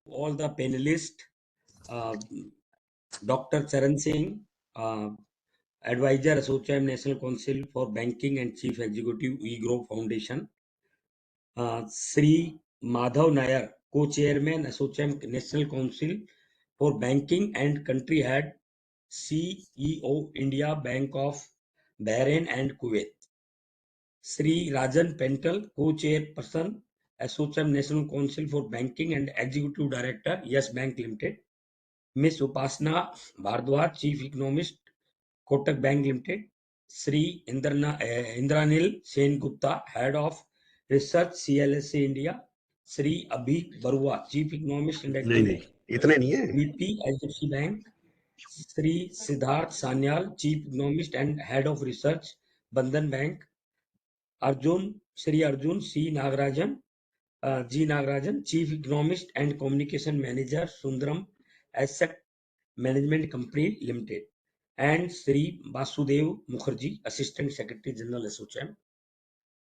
all the panelists, uh, Dr. Charan Singh, Advisor, ASSOCHAM National Council for Banking and Chief Executive, EGROW Foundation, Sri Madhav Nair, Co-Chairman, ASSOCHAM National Council for Banking and Country Head, CEO, India Bank of Bahrain and Kuwait. Sri Rajan Pental, Co-Chairperson, ASSOCHAM National Council for Banking and Executive Director, Yes Bank Limited. Ms. Upasna Bhardwaj, Chief Economist, Kotak Bank Limited. Sri Indranil Sen Gupta, Head of Research, CLSA India. Sri Abhi Barua, Chief Economist and नहीं इतने नहीं है VP, HDFC Bank. Sri Siddharth Sanyal, Chief Economist and Head of Research, Bandhan Bank. Sri Arjun C. Nagarajan, G. Nagarajan, Chief Economist and Communication Manager, Sundaram Asset Management Company Limited, and Sri Vasudev Mukherjee, Assistant Secretary General, ASSOCHAM.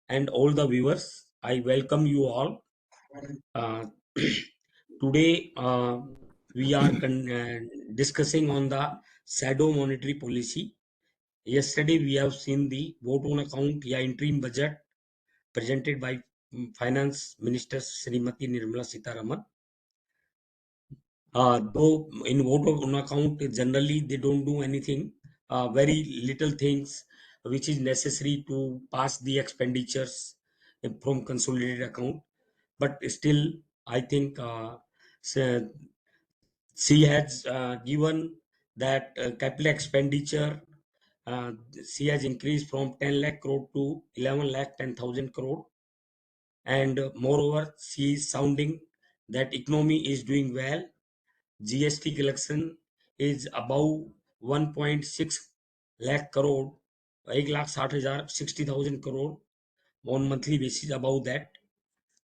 And all the viewers, I welcome you all. Today, we are discussing on the shadow monetary policy. Yesterday, we have seen the vote on account, interim budget presented by Finance Minister Srimati Nirmala Sitharaman. Though in vote on account, generally they don't do anything, very little things which is necessary to pass the expenditures from consolidated account. But still, I think she has given that capital expenditure. She has increased from 10 lakh crore to 11 lakh 10,000 crore. And moreover, she is sounding that economy is doing well. GST collection is above 1.6 lakh crore, 1,60,000 crore on monthly basis, above that.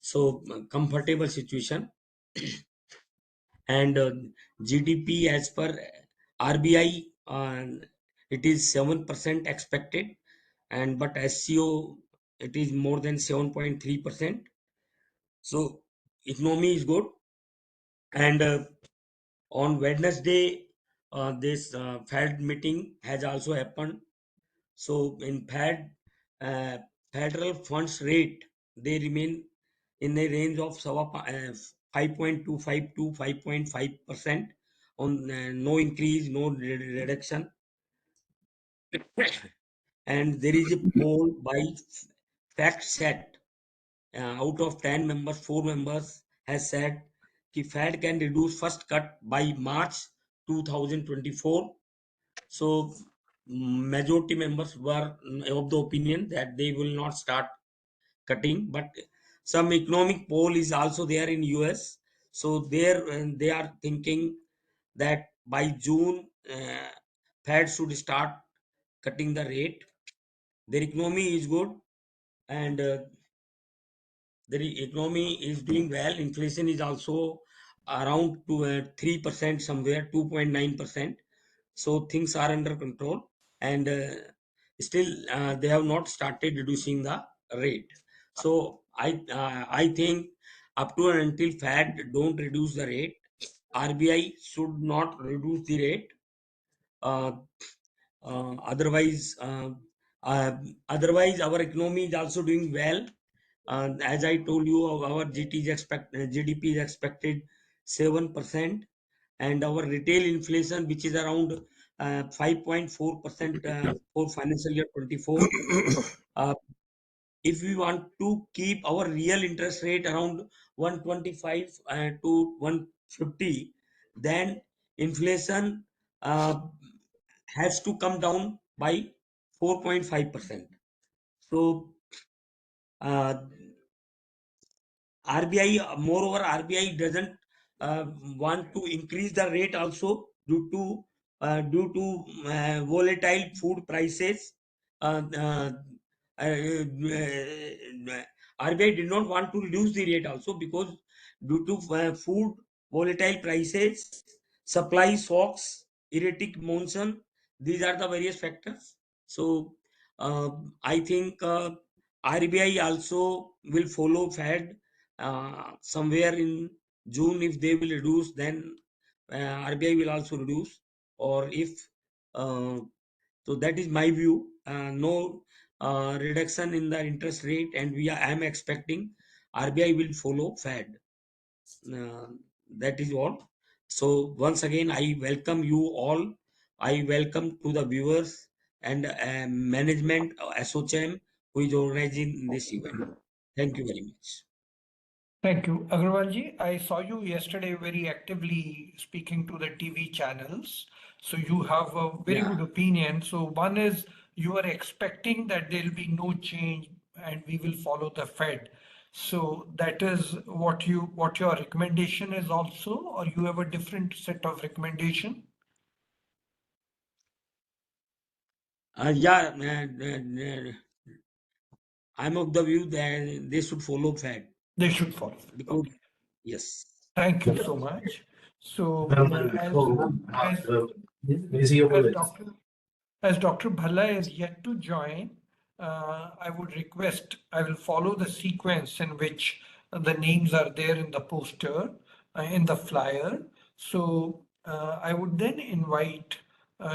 So comfortable situation. And GDP as per RBI, it is 7% expected, and but SCO it is more than 7.3%. So economy is good. And on Wednesday, this Fed meeting has also happened. So in federal funds rate, they remain in a range of 5.25 to 5.5% on no increase, no reduction. And there is a poll by FactSet. Out of 10 members, 4 members has said that Fed can reduce first cut by March 2024. So majority members were of the opinion that they will not start cutting, but some economic poll is also there in US. So there they are thinking that by June, Fed should start cutting the rate. Their economy is good, and the economy is doing well. Inflation is also around 3% somewhere, 2.9%. So things are under control, and still they have not started reducing the rate. So I think up to and until Fed don't reduce the rate, RBI should not reduce the rate. Uh, otherwise, otherwise our economy is also doing well. As I told you, our GDP is expected 7%, and our retail inflation, which is around 5.4% for financial year 24. If we want to keep our real interest rate around 125 to 150, then inflation has to come down by 4.5%. So moreover, RBI doesn't want to increase the rate also due to volatile food prices. Uh, uh, RBI did not want to reduce the rate also because due to food volatile prices, supply shocks, erratic monsoon, these are the various factors. So I think RBI also will follow Fed somewhere in June, if they will reduce, then RBI will also reduce. Or if so, that is my view. No reduction in the interest rate, and I am expecting RBI will follow Fed. Uh, that is all. So once again, I welcome you all. I welcome to the viewers and management ASSOCHAM who is organizing this event. Thank you very much. Thank you. Agrawalji, I saw you yesterday very actively speaking to the TV channels. So you have a very Yeah. good opinion. So one is you are expecting that there will be no change and we will follow the Fed. So that is what your recommendation is also, or you have a different set of recommendation? Yeah, I'm of the view that they should follow Fed They should follow. because Okay. yes. Thank you so much. So as Dr. Bhalla is yet to join, I would request, I will follow the sequence in which the names are there in the poster, in the flyer. So I would then invite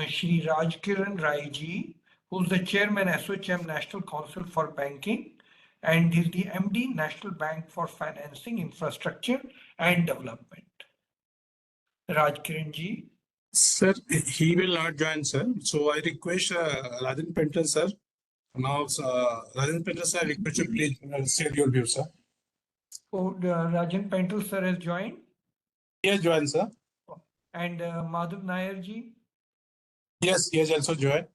Shri Rajkiran Rai ji, who's the Chairman ASSOCHAM National Council for Banking, and is the MD National Bank for Financing Infrastructure and Development. Rajkiran ji. Sir, he will not join, sir. So I request Rajan Pental, sir. Now, Rajan Pental, sir, I request you please state your view, sir. Oh, Rajan Pental sir has joined. Yes, join, sir. And Madhav Nair ji. Yes, he has also joined.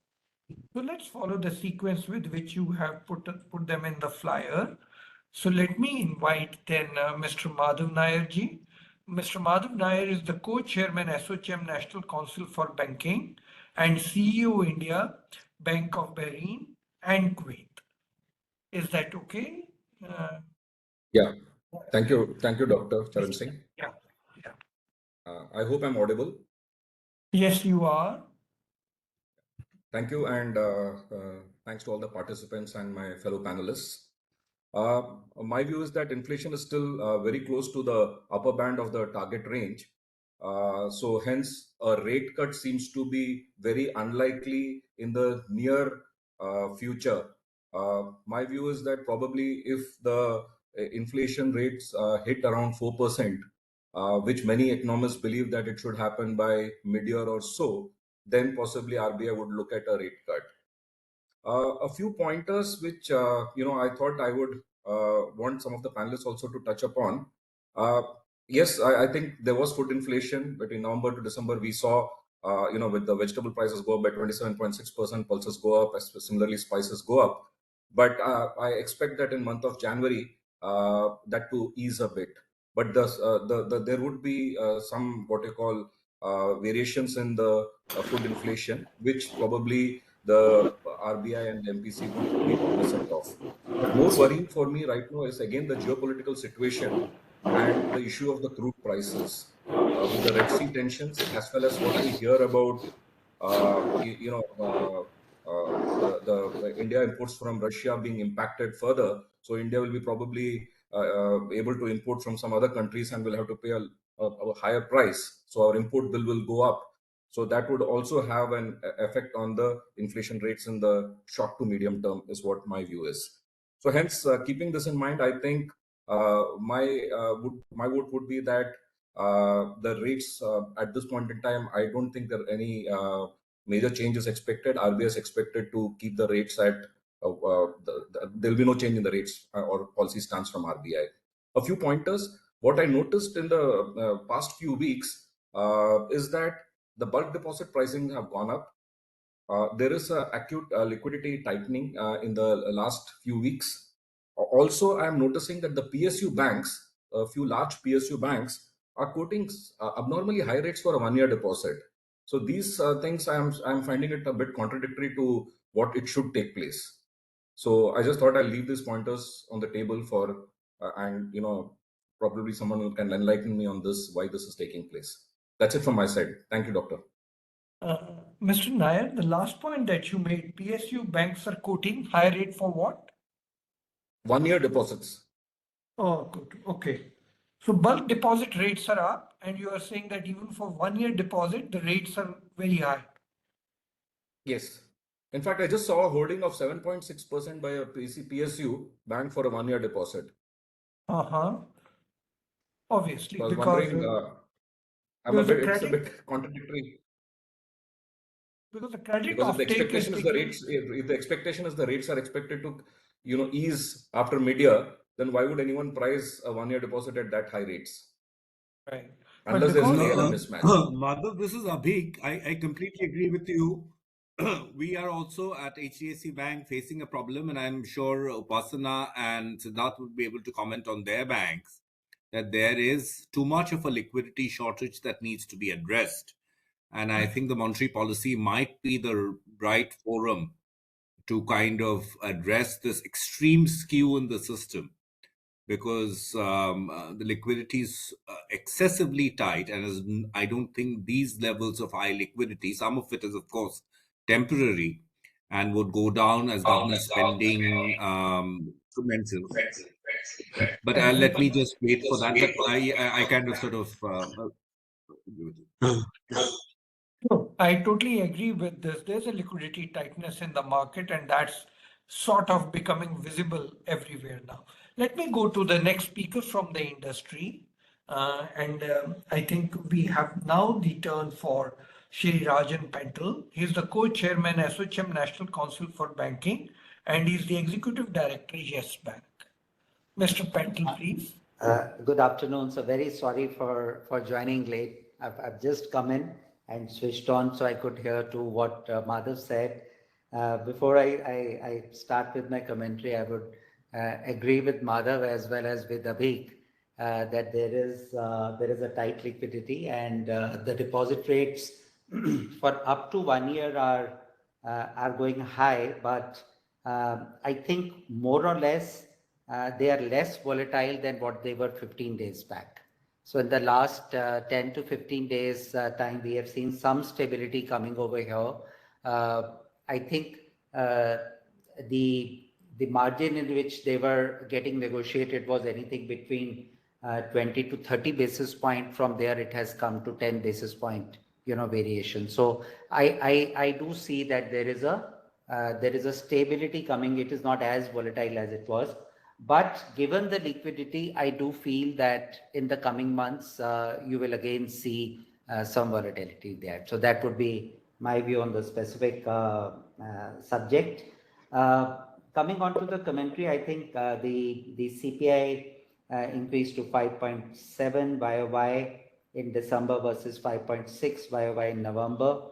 So let's follow the sequence with which you have put them in the flyer. So let me invite then Mr. Madhav Nair ji. Mr. Madhav Nair is the co-chairman ASSOCHAM National Council for Banking and CEO India, Bank of Bahrain and Kuwait. Is that okay? Yeah. Thank you, Dr. Charan Singh. Yeah. I hope I'm audible. Yes, you are. Thank you, and thanks to all the participants and my fellow panelists. My view is that inflation is still very close to the upper band of the target range. So hence, a rate cut seems to be very unlikely in the near future. My view is that probably if the inflation rates hit around 4%, which many economists believe that it should happen by mid-year or so, then possibly RBI would look at a rate cut. A few pointers which I thought I would want some of the panelists also to touch upon. Yes, I think there was food inflation between November to December. We saw, with the vegetable prices go up by 27.6%, pulses go up, similarly spices go up. But I expect that in month of January, that to ease a bit. But there would be some what you call variations in the food inflation, which probably the RBI and the MPC would be cognizant of. But more worrying for me right now is again the geopolitical situation and the issue of the crude prices with the Red Sea tensions, as well as what we hear about, the India imports from Russia being impacted further. So India will be probably able to import from some other countries and will have to pay a higher price. So our import bill will go up. So that would also have an effect on the inflation rates in the short to medium term, is what my view is. So hence, keeping this in mind, I think my vote would be that the rates at this point in time, I don't think there are any major changes expected. RBI is expected to keep the rates at, there will be no change in the rates or policy stance from RBI. A few pointers. What I noticed in the past few weeks is that the bulk deposit pricing have gone up. There is a acute liquidity tightening in the last few weeks. Also, I am noticing that the PSU banks, a few large PSU banks, are quoting abnormally high rates for a one-year deposit. So these things I am finding it a bit contradictory to what it should take place. So I just thought I'll leave these pointers on the table for and probably someone who can enlighten me on this, why this is taking place. That's it from my side. Thank you, Doctor. Mr. Nair, the last point that you made, PSU banks are quoting high rate for what? One-year deposits. Oh, good. Okay. So bulk deposit rates are up, and you are saying that even for 1-year deposit, the rates are very high. Yes. In fact, I just saw a holding of 7.6% by a PSU bank for a 1-year deposit. Obviously, So I was because wondering, it's a the bit contradictory. because the credit Because if the offtake is expectation is the taking. rates, if the expectation is the rates are expected to, ease after mid-year, then why would anyone price a 1-year deposit at that high rates? Right. But Unless there's because an ALM mismatch. Madhav, this is Abhik. I completely agree with you. We are also at HDFC Bank facing a problem, and I'm sure Upasana and Siddharth would be able to comment on their banks, that there is too much of a liquidity shortage that needs to be addressed. And I think the monetary policy might be the right forum to kind of address this extreme skew in the system, because the liquidity is excessively tight, and I don't think these levels of high liquidity, some of it is of course temporary and would go down as government spending commences. But let me just wait for that. But I kind of sort of agree with you. No, I totally agree with this. There's a liquidity tightness in the market, and that's sort of becoming visible everywhere now. Let me go to the next speaker from the industry. I think we have now the turn for Shri Rajan Pental. He's the co-chairman, ASSOCHAM National Council for Banking, and he's the executive director, Yes Bank. Mr. Pental, please. Good afternoon. So very sorry for joining late. I've just come in and switched on so I could hear to what Madhav said. Before I start with my commentary, I would agree with Madhav as well as with Abhik that there is a tight liquidity, and the deposit rates for up to 1 year are going high, but I think more or less they are less volatile than what they were 15 days back. So in the last 10 to 15 days time, we have seen some stability coming over here. I think the margin in which they were getting negotiated was anything between 20 to 30 basis point. From there, it has come to 10 basis point, variation. So I do see that there is a stability coming. It is not as volatile as it was. But given the liquidity, I do feel that in the coming months, you will again see some volatility there. So that would be my view on the specific subject. Coming on to the commentary, I think the CPI increased to 5.7 YOY in December versus 5.6 YOY in November.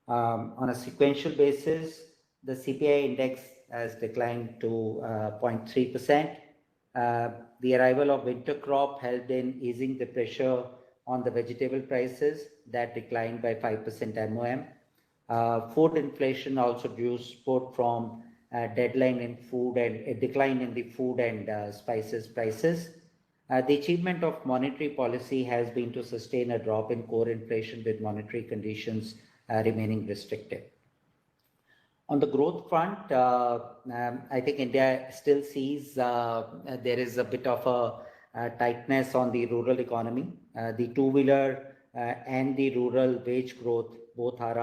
On a sequential basis, the CPI index has declined to 0.3%. The arrival of winter crop helped in easing the pressure on the vegetable prices that declined by 5% MOM. Food inflation also drew support from decline in the food and spices prices. The achievement of monetary policy has been to sustain a drop in core inflation with monetary conditions remaining restrictive. On the growth front, I think India still sees there is a bit of a tightness on the rural economy. The two-wheeler and the rural wage growth both are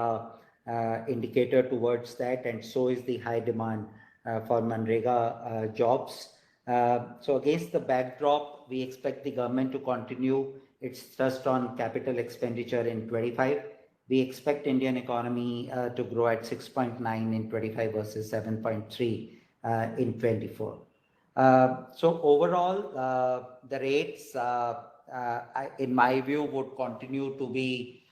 an indicator towards that, and so is the high demand for Manrega jobs. So against the backdrop, we expect the government to continue its thrust on capital expenditure in 25. We expect Indian economy to grow at 6.9 in 25 versus 7.3 in 24. So overall, the rates, in my view, would continue to be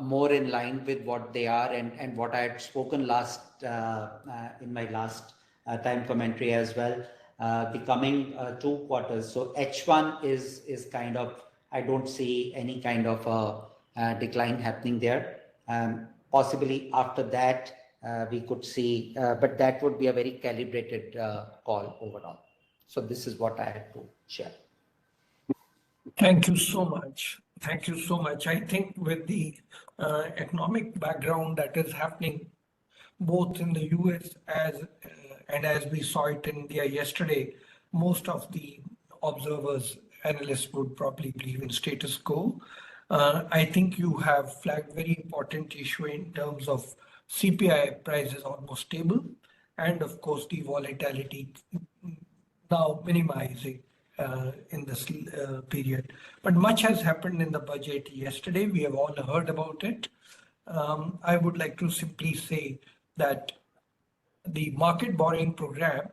more in line with what they are and what I had spoken last in my last time commentary as well. The coming 2 quarters. So H1 is kind of, I don't see any kind of decline happening there. Possibly after that, we could see, but that would be a very calibrated call overall. So this is what I had to share. Thank you so much. Thank you so much. I think with the economic background that is happening both in the US and as we saw it in India yesterday, most of the observers analysts would probably believe in status quo. I think you have flagged very important issue in terms of CPI prices almost stable, and of course the volatility now minimizing in this period. But much has happened in the budget yesterday. We have all heard about it. I would like to simply say that the market borrowing program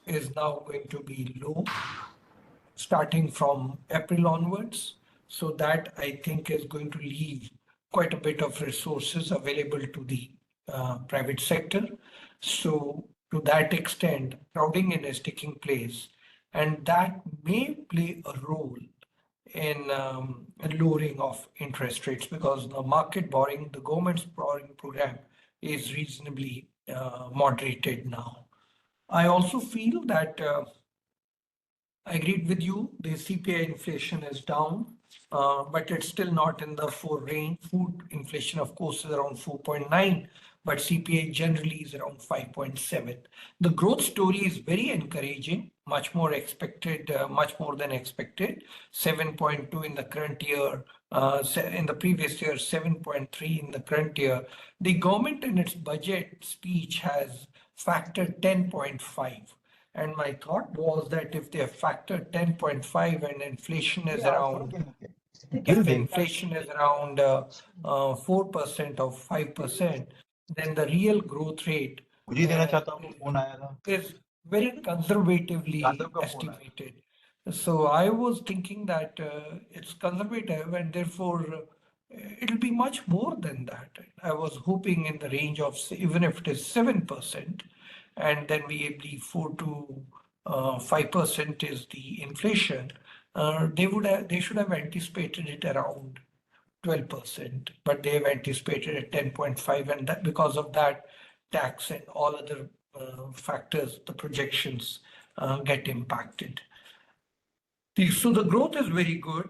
is now going to be low starting from April onwards. So that I think is going to leave quite a bit of resources available to the private sector. So to that extent, crowding in is taking place, and that may play a role in lowering of interest rates because the market borrowing, the government's borrowing program is reasonably moderated now. I also feel that I agreed with you. The CPI inflation is down, but it's still not in the 4 range. Food inflation, of course, is around 4.9, but CPI generally is around 5.7. The growth story is very encouraging, much more expected, much more than expected. 7.2 in the current year, in the previous year, 7.3 in the current year. The government in its budget speech has factored 10.5. And my thought was that if they have factored 10.5 and inflation is around, if inflation is around 4% or 5%, then the real growth rate is very conservatively estimated. So I was thinking that it's conservative and therefore it'll be much more than that. I was hoping in the range of, even if it is 7%, and then we believe 4 to 5% is the inflation, they should have anticipated it around 12%, but they have anticipated at 10.5, and that because of that, tax and all other factors, the projections get impacted. So the growth is very good,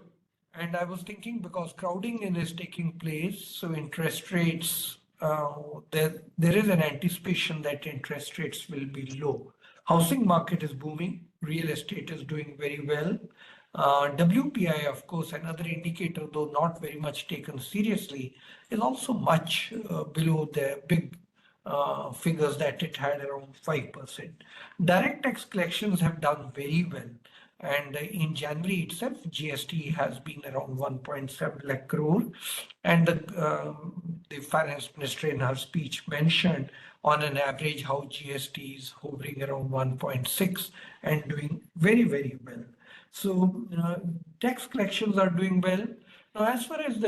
and I was thinking because crowding in is taking place, so interest rates, there is an anticipation that interest rates will be low. Housing market is booming, real estate is doing very well. WPI, of course, another indicator, though not very much taken seriously, is also much below the big figures that it had, around 5%. Direct tax collections have done very well. And in January itself, GST has been around 1.7 lakh crore. And the finance minister in her speech mentioned on an average how GST is hovering around 1.6 and doing very, very well. So tax collections are doing well. Now, as far as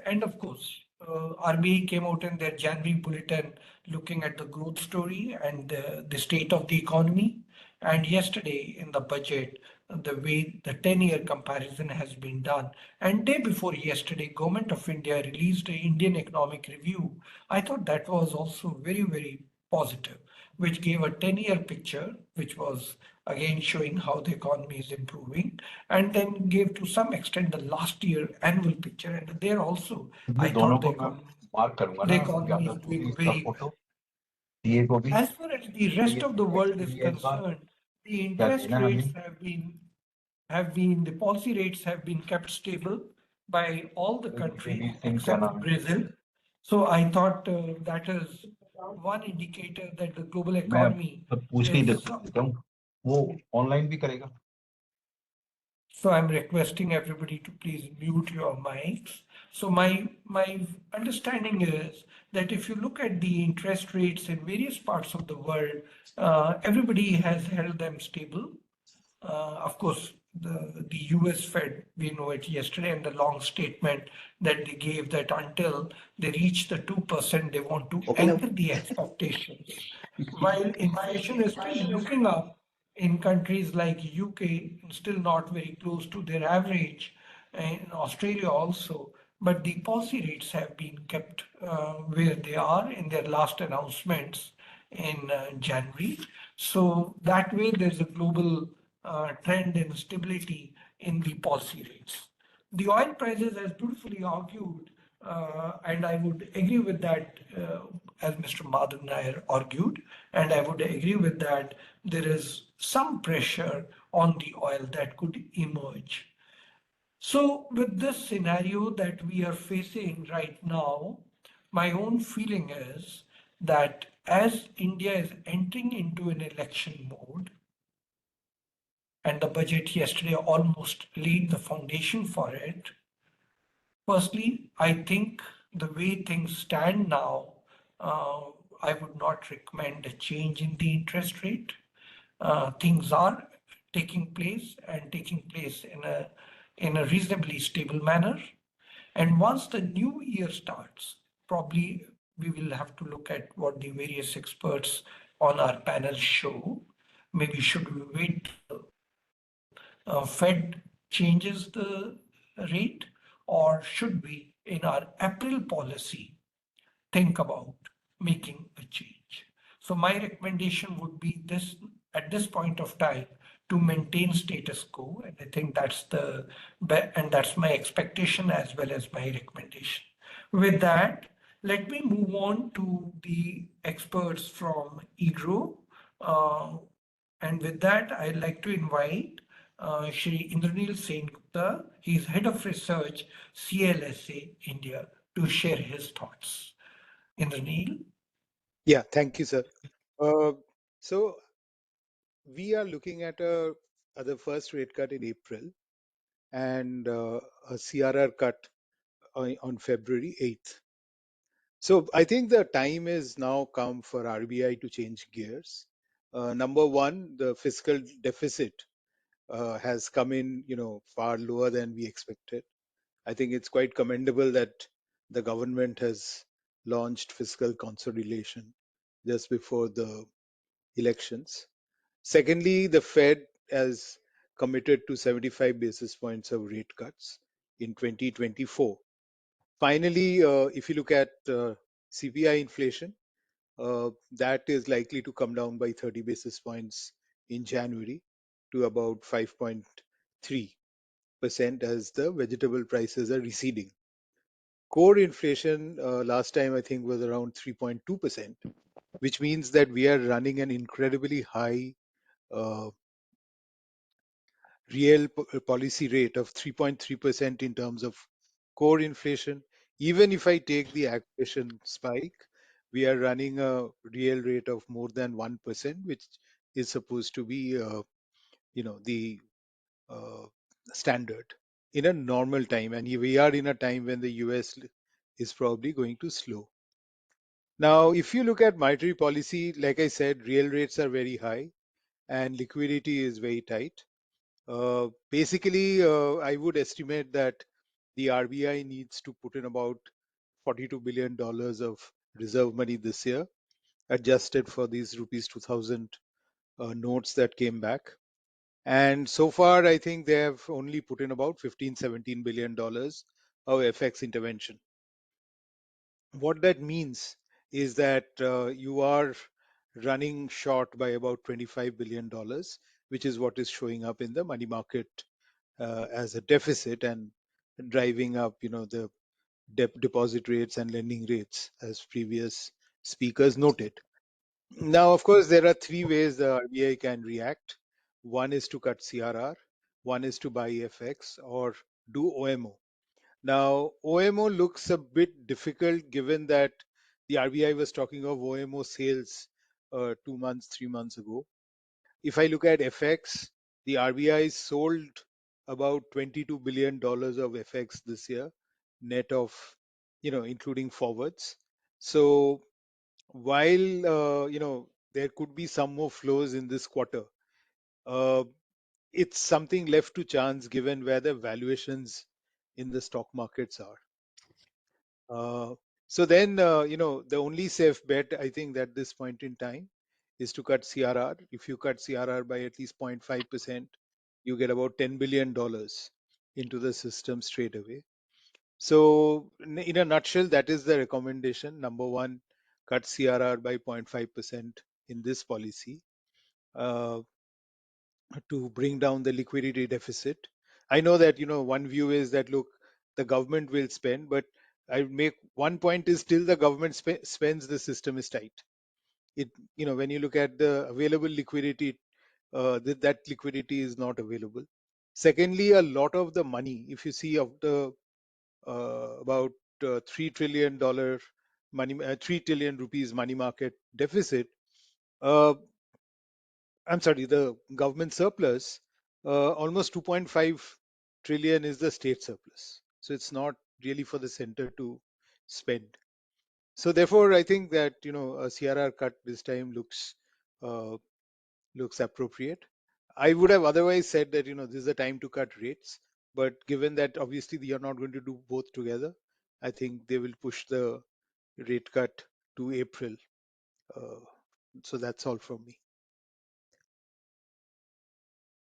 and of course, RBI came out in their January bulletin looking at the growth story and the state of the economy. And yesterday in the budget, the way the 10-year comparison has been done. And day before yesterday, Government of India released an Indian Economic Review. I thought that was also very, very positive, which gave a 10-year picture, which was again showing how the economy is improving, and then gave to some extent the last year annual picture. And there also, I thought the economy is doing very well. As far as the rest of the world is concerned, the interest rates the policy rates have been kept stable by all the countries except Brazil. So I thought that is one indicator that the global economy is. So I'm requesting everybody to please mute your mics. So my understanding is that if you look at the interest rates in various parts of the world, everybody has held them stable. Of course, the US Fed, we know it yesterday, and the long statement that they gave that until they reach the 2%, they want to anchor the expectations. While inflation is still looking up in countries like UK, still not very close to their average, in Australia also, but the policy rates have been kept where they are in their last announcements in January. So that way there's a global trend and stability in the policy rates. The oil prices, as beautifully argued, and I would agree with that, as Mr. Madhav Nair argued, and I would agree with that, there is some pressure on the oil that could emerge. So with this scenario that we are facing right now, my own feeling is that as India is entering into an election mode, and the budget yesterday almost laid the foundation for it. Firstly, I think the way things stand now, I would not recommend a change in the interest rate. Things are taking place and taking place in a reasonably stable manner. And once the new year starts, probably we will have to look at what the various experts on our panel show. Maybe should we wait till Fed changes the rate, or should we, in our April policy, think about making a change? So my recommendation would be this at this point of time to maintain status quo, and I think that's my expectation as well as my recommendation. With that, let me move on to the experts from EGROW. And with that, I'd like to invite Shri Indranil Sengupta. He's Head of Research, CLSA India, to share his thoughts. Indranil? Yeah, thank you, sir. So we are looking at the first rate cut in April and a CRR cut on February 8th. So I think the time is now come for RBI to change gears. Number one, the fiscal deficit has come in, far lower than we expected. I think it's quite commendable that the government has launched fiscal consolidation just before the elections. Secondly, the Fed has committed to 75 basis points of rate cuts in 2024. Finally, if you look at CPI inflation, that is likely to come down by 30 basis points in January to about 5.3% as the vegetable prices are receding. Core inflation last time I think was around 3.2%, which means that we are running an incredibly high uh, real policy rate of 3.3% in terms of core inflation. Even if I take the aggregation spike, we are running a real rate of more than 1%, which is supposed to be, the uh, standard in a normal time. And we are in a time when the US is probably going to slow. Now, if you look at monetary policy, like I said, real rates are very high and liquidity is very tight. Basically, I would estimate that the RBI needs to put in about $42 billion of reserve money this year, adjusted for these rupees 2000 notes that came back. And so far, I think they have only put in about $15-17 billion of FX intervention. What that means is that you are running short by about $25 billion, which is what is showing up in the money market as a deficit and driving up, the deposit rates and lending rates, as previous speakers noted. Now, of course, there are three ways the RBI can react. One is to cut CRR, one is to buy FX, or do OMO. Now, OMO looks a bit difficult given that the RBI was talking of OMO sales 2 months, 3 months ago. If I look at FX, the RBI sold about $22 billion of FX this year, net of, including forwards. So while, there could be some more flows in this quarter, uh, it's something left to chance given where the valuations in the stock markets are. So then, the only safe bet I think at this point in time is to cut CRR. If you cut CRR by at least 0.5%, you get about $10 billion into the system straight away. So in a nutshell, that is the recommendation. Number one, cut CRR by 0.5% in this policy to bring down the liquidity deficit. I know that, one view is that, look, the government will spend, but I make one point is till the government spends, the system is tight. It, when you look at the available liquidity, that liquidity is not available. Secondly, a lot of the money, if you see of the about $3 trillion money, 3 trillion rupees money market deficit, uh, I'm sorry, the government surplus, almost 2.5 trillion is the state surplus. So it's not really for the center to spend. So therefore, I think that a CRR cut this time uh, looks appropriate. I would have otherwise said that this is the time to cut rates, but given that obviously they are not going to do both together, I think they will push the rate cut to April. Uh, so that's all from me.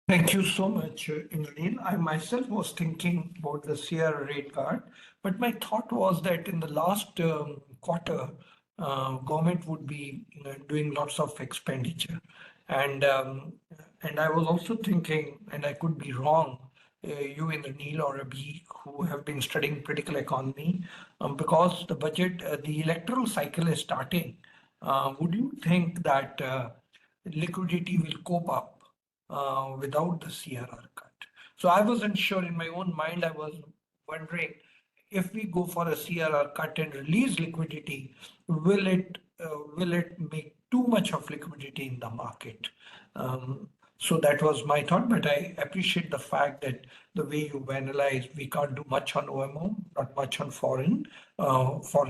Thank you so much, Indranil. I myself was thinking about the CR rate card, but my thought was that in the last quarter, government would be doing lots of expenditure, and I was also thinking, and I could be wrong, you Indranil or Abhi, who have been studying political economy, because the budget, the electoral cycle is starting. Would you think that liquidity will cope up without the CRR cut? So I wasn't sure in my own mind. I was wondering if we go for a CRR cut and release liquidity, will it make too much of liquidity in the market? So that was my thought, but I appreciate the fact that the way you analyze, we can't do much on OMO, not much on foreign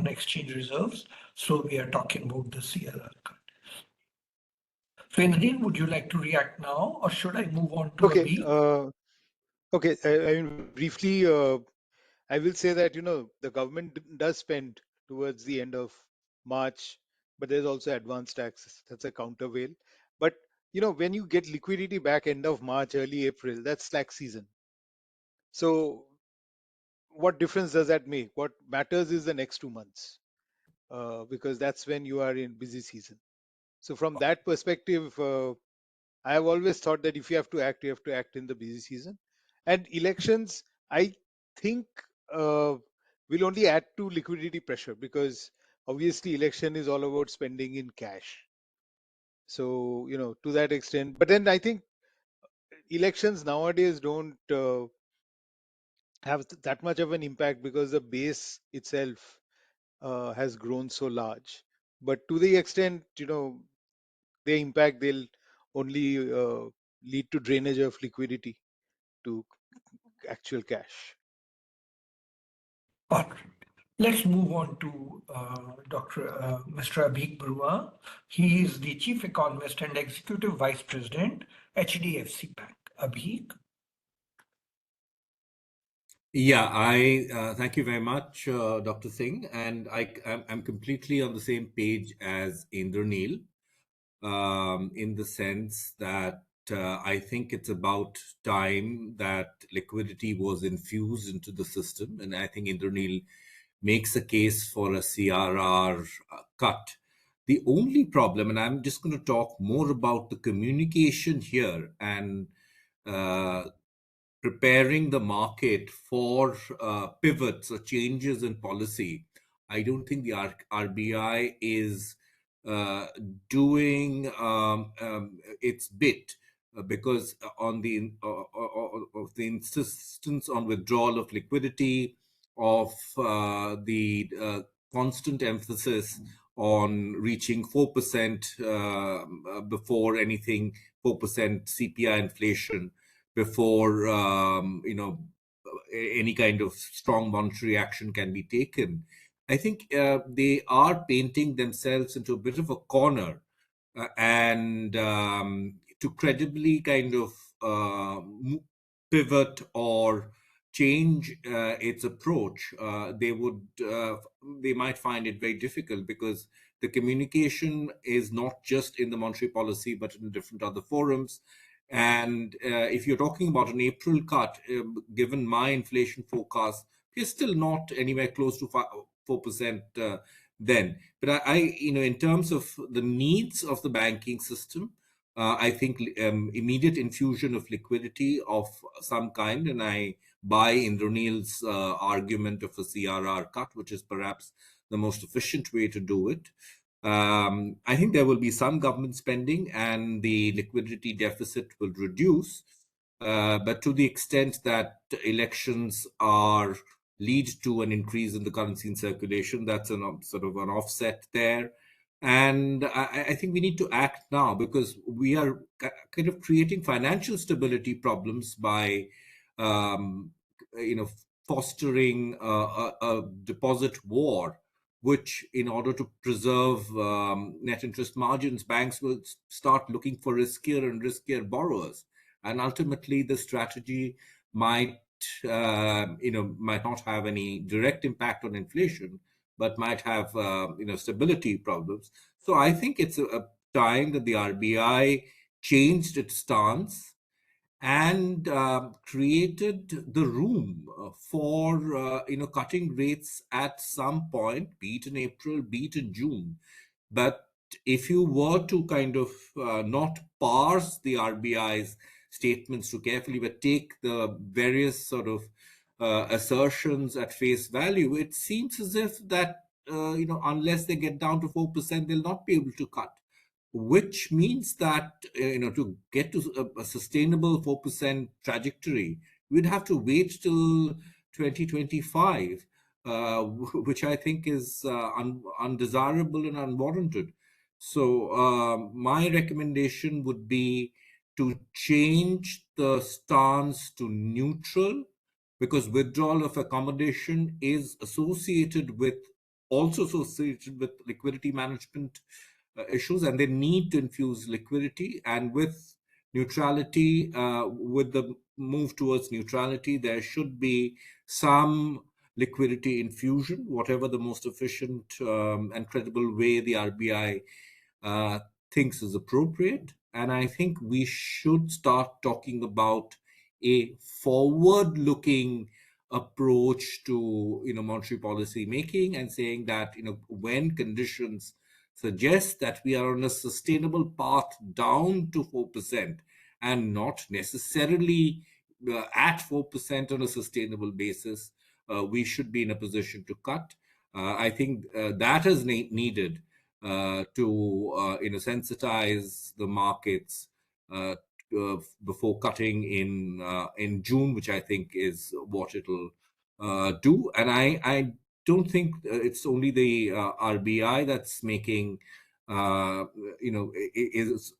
exchange reserves. So we are talking about the CRR cut. So Indranil, would you like to react now, or should I move on to Okay. Abhi? Okay. I mean, briefly, I will say that the government does spend towards the end of March, but there's also advance taxes. That's a countervail. But when you get liquidity back end of March, early April, that's slack season. So what difference does that make? What matters is the next 2 months, because that's when you are in busy season. So from that perspective, I have always thought that if you have to act, you have to act in the busy season. And elections, I think, will only add to liquidity pressure, because obviously election is all about spending in cash. So, to that extent. But then I think elections nowadays don't have that much of an impact, because the base itself has grown so large. But to the extent, they impact, they'll only lead to drainage of liquidity to actual cash. But let's move on to Mr. Abhik Barua. He is the Chief Economist and Executive Vice President, HDFC Bank. Abhik. Yeah, I thank you very much, Dr. Singh, and I'm completely on the same page as Indranil, in the sense that I think it's about time that liquidity was infused into the system, and I think Indranil makes a case for a CRR cut. The only problem, and I'm just going to talk more about the communication here and uh, preparing the market for pivots or changes in policy. I don't think the RBI is uh, doing its bit, because on the of the insistence on withdrawal of liquidity, of the constant emphasis on reaching 4% before anything, 4% CPI inflation before any kind of strong monetary action can be taken. I think they are painting themselves into a bit of a corner, and to credibly kind of pivot or change its approach, they might find it very difficult, because the communication is not just in the monetary policy but in different other forums. And if you're talking about an April cut, given my inflation forecast, we're still not anywhere close to 4% then. But in terms of the needs of the banking system, I think immediate infusion of liquidity of some kind, and I buy Indranil's argument of a CRR cut, which is perhaps the most efficient way to do it. I think there will be some government spending and the liquidity deficit will reduce. But to the extent that elections are lead to an increase in the currency in circulation, that's sort of an offset there. And I think we need to act now because we are kind of creating financial stability problems by, fostering a deposit war, which, in order to preserve net interest margins, banks will start looking for riskier and riskier borrowers, and ultimately the strategy might might not have any direct impact on inflation, but might have stability problems. So I think it's a time that the RBI changed its stance and created the room for cutting rates at some point, be it in April, be it in June. But if you were to kind of not parse the RBI's statements too carefully, but take the various sort of assertions at face value, it seems as if that unless they get down to 4%, they'll not be able to cut, which means that to get to a sustainable 4% trajectory, we'd have to wait till 2025, which I think is undesirable and unwarranted. So my recommendation would be to change the stance to neutral, because withdrawal of accommodation is also associated with liquidity management issues, and they need to infuse liquidity. And with neutrality, with the move towards neutrality, there should be some liquidity infusion, whatever the most efficient and credible way the RBI thinks is appropriate. And I think we should start talking about a forward-looking approach to monetary policy making, and saying that when conditions suggest that we are on a sustainable path down to 4% and not necessarily at 4% on a sustainable basis, we should be in a position to cut. I think that is needed to sensitize the markets before cutting in June, which I think is what it'll do. And I don't think it's only the RBI that's making is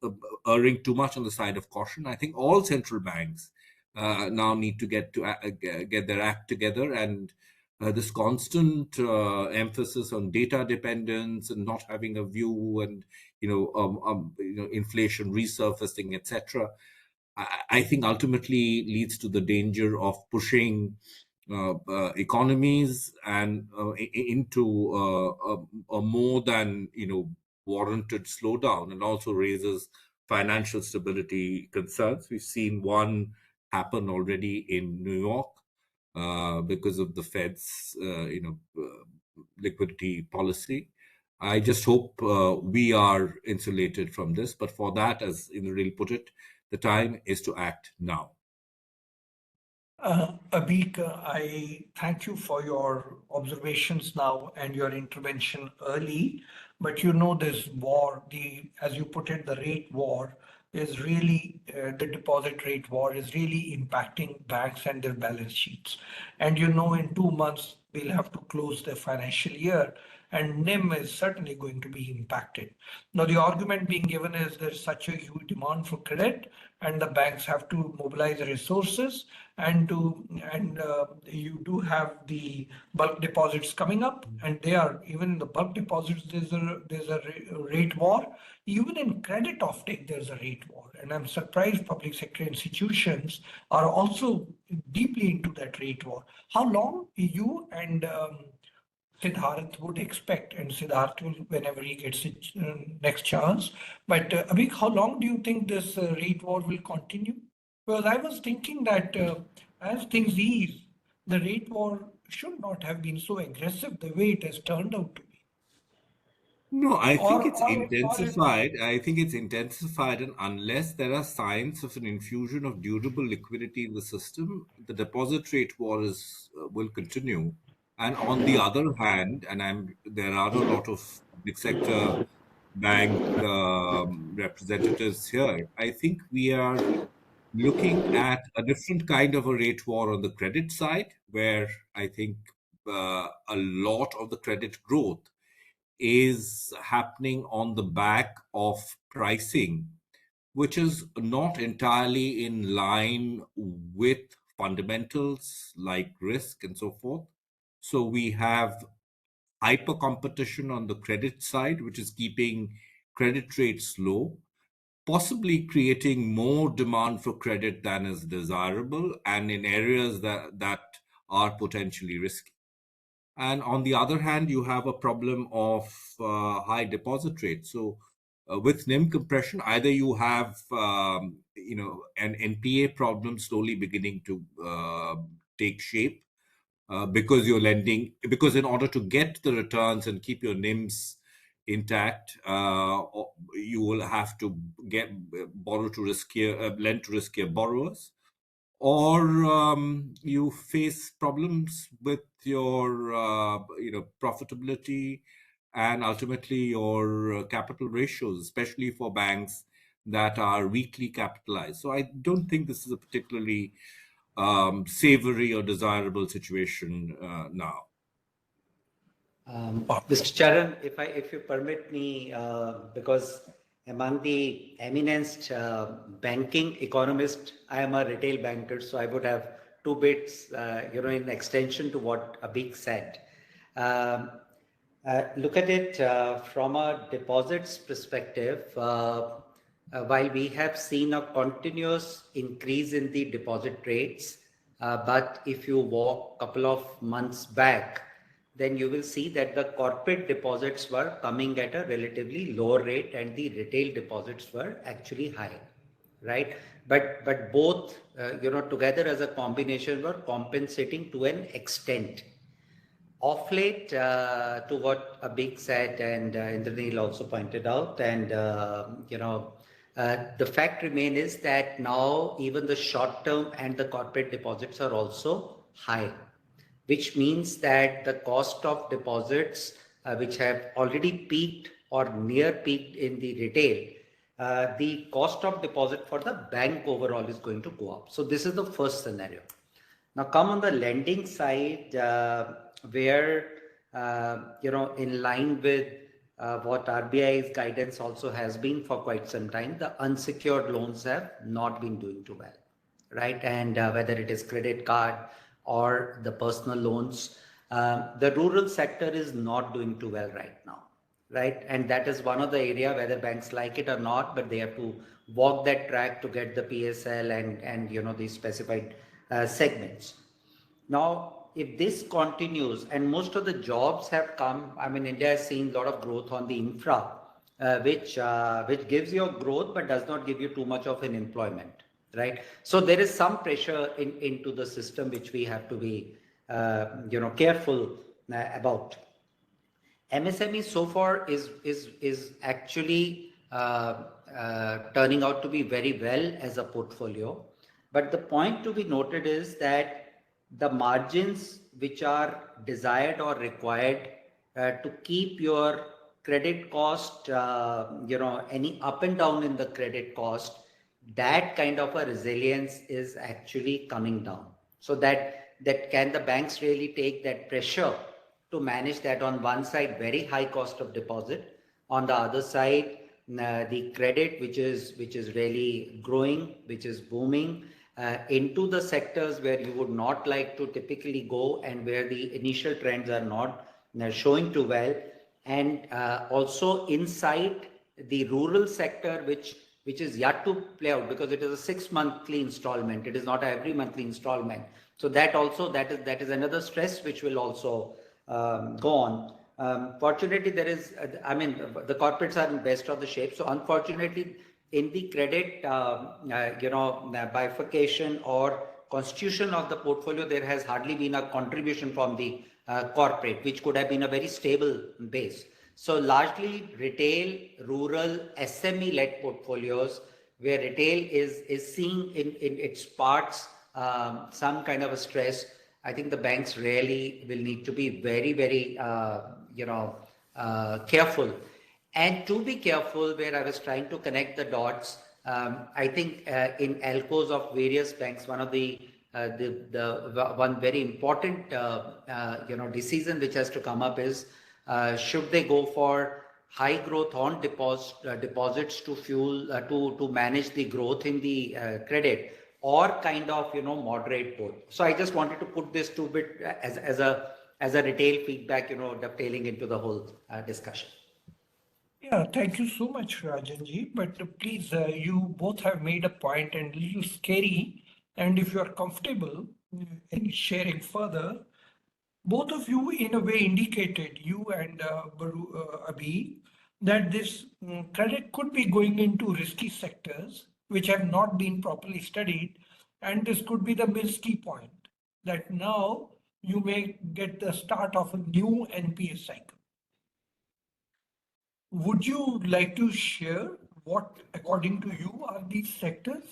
erring too much on the side of caution. I think all central banks now need to get their act together, and this constant emphasis on data dependence and not having a view, and inflation resurfacing, etc., I think ultimately leads to the danger of pushing economies and into a more than warranted slowdown, and also raises financial stability concerns. We've seen one happen already in New York because of the Fed's liquidity policy. I just hope we are insulated from this, but for that, as Indranil put it, the time is to act now. Abik, I thank you for your observations now and your intervention early. But this war, as you put it, the rate war is really, the deposit rate war is really impacting banks and their balance sheets. And in 2 months, they'll have to close their financial year, and NIM is certainly going to be impacted. Now, the argument being given is there's such a huge demand for credit, and the banks have to mobilize resources, and you do have the bulk deposits coming up, and even in the bulk deposits, there's a rate war. Even in credit offtake, there's a rate war. And I'm surprised public sector institutions are also deeply into that rate war. How long you and Siddharth would expect, and Siddharth will whenever he gets his next chance. But Abik, how long do you think this rate war will continue? Because I was thinking that as things ease, the rate war should not have been so aggressive the way it has turned out to be. No, I think Or it's intensified. I think it's intensified, and unless there are signs of an infusion of durable liquidity in the system, the deposit rate war will continue. And on the other hand, there are a lot of big sector bank representatives here. I think we are looking at a different kind of a rate war on the credit side, where I think a lot of the credit growth is happening on the back of pricing, which is not entirely in line with fundamentals like risk and so forth. So we have hyper competition on the credit side, which is keeping credit rates low, possibly creating more demand for credit than is desirable, and in areas that are potentially risky. And on the other hand, you have a problem of high deposit rates. So with NIM compression, either you have an NPA problem slowly beginning to take shape because you're lending, because in order to get the returns and keep your NIMs intact, you will have to lend to riskier borrowers, or you face problems with your profitability and ultimately your capital ratios, especially for banks that are weakly capitalized. So I don't think this is a particularly savory or desirable situation now. Mr. Charan, if you permit me, because among the eminent banking economists, I am a retail banker, so I would have two bits, in extension to what Abhik said. Look at it from a deposits perspective. While we have seen a continuous increase in the deposit rates, but if you walk a couple of months back, then you will see that the corporate deposits were coming at a relatively lower rate and the retail deposits were actually high, right? But both, together as a combination were compensating to an extent. Off late, to what Abhik said and Indranil also pointed out, and the fact remains is that now even the short term and the corporate deposits are also high, which means that the cost of deposits, which have already peaked or near peaked in the retail, the cost of deposit for the bank overall is going to go up. So this is the first scenario. Now come on the lending side, where, in line with what RBI's guidance also has been for quite some time, the unsecured loans have not been doing too well, right? And whether it is credit card or the personal loans, the rural sector is not doing too well right now, right? And that is one of the area, whether banks like it or not, but they have to walk that track to get the PSL and these specified segments. Now, if this continues, and most of the jobs have come, I mean, India has seen a lot of growth on the infra, which gives you a growth but does not give you too much of an employment, right? So there is some pressure into the system which we have to be, careful about. MSME so far is actually turning out to be very well as a portfolio. But the point to be noted is that the margins which are desired or required to keep your credit cost, any up and down in the credit cost, that kind of a resilience is actually coming down. So that can the banks really take that pressure to manage that? On one side, very high cost of deposit, on the other side, the credit which is really growing, which is booming, into the sectors where you would not like to typically go and where the initial trends are not showing too well, and also inside the rural sector, which is yet to play out because it is a 6 monthly installment. It is not every monthly installment. So that is another stress which will also go on. Fortunately, there is, the corporates are in best of the shape. So unfortunately, in the credit, bifurcation or constitution of the portfolio, there has hardly been a contribution from the corporate, which could have been a very stable base. So largely retail, rural, SME-led portfolios where retail is seeing in its parts some kind of a stress. I think the banks really will need to be very, very, careful. And to be careful, where I was trying to connect the dots, I think in ALCOs of various banks, one of the one very important decision which has to come up is should they go for high growth on deposits to fuel to manage the growth in the credit, or kind of moderate both. So I just wanted to put this two bit as a retail feedback, dovetailing into the whole discussion. Yeah, thank you so much, Rajanji. But please, you both have made a point and a little scary. And if you are comfortable in sharing further, both of you in a way indicated, you and Abhi, that this credit could be going into risky sectors which have not been properly studied. And this could be the risky point that now you may get the start of a new NPA cycle. Would you like to share what, according to you, are these sectors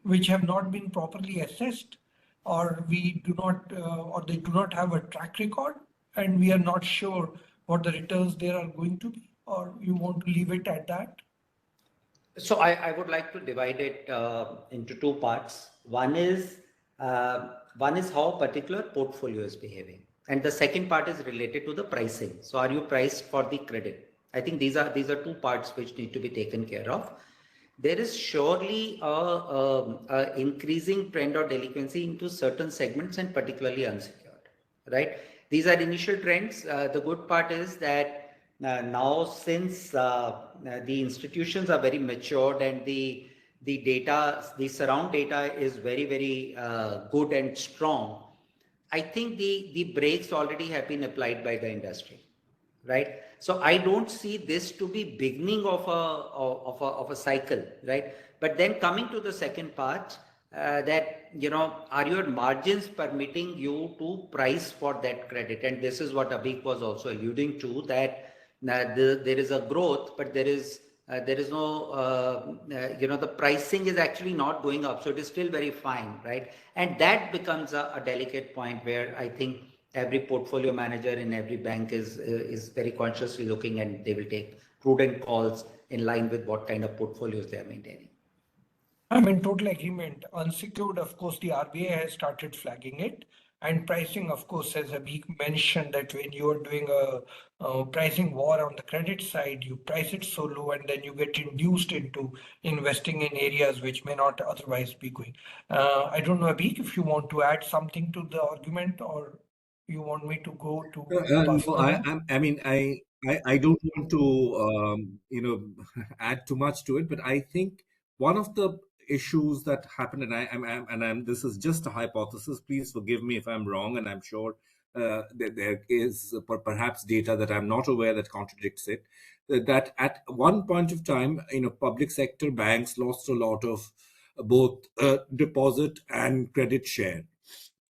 which have not been properly assessed, or we do not, or they do not have a track record, and we are not sure what the returns there are going to be, or you want to leave it at that? So I would like to divide it into two parts. One is how a particular portfolio is behaving, and the second part is related to the pricing. So are you priced for the credit? I think these are two parts which need to be taken care of. There is surely a increasing trend or delinquency into certain segments, and particularly unsecured, right? These are initial trends. The good part is that now, since the institutions are very matured and the data, the surround data is very, very good and strong, I think the brakes already have been applied by the industry, right? So I don't see this to be beginning of a cycle, right? But then coming to the second part, that are your margins permitting you to price for that credit? And this is what Abhik was also alluding to, that there is a growth, but there is no the pricing is actually not going up, so it is still very fine, right? And that becomes a delicate point where I think every portfolio manager in every bank is very consciously looking, and they will take prudent calls in line with what kind of portfolios they are maintaining. I'm in total agreement. Unsecured, of course, the RBI has started flagging it. And pricing, of course, as Abhik mentioned, that when you are doing a pricing war on the credit side, you price it so low and then you get induced into investing in areas which may not otherwise be going. I don't know, Abhik, if you want to add something to the argument, or you want me to go to No, I mean, I don't want to, add too much to it, but I think one of the issues that happened, and I'm this is just a hypothesis. Please forgive me if I'm wrong, and I'm sure that there is perhaps data that I'm not aware that contradicts it. That at one point of time, public sector banks lost a lot of both deposit and credit share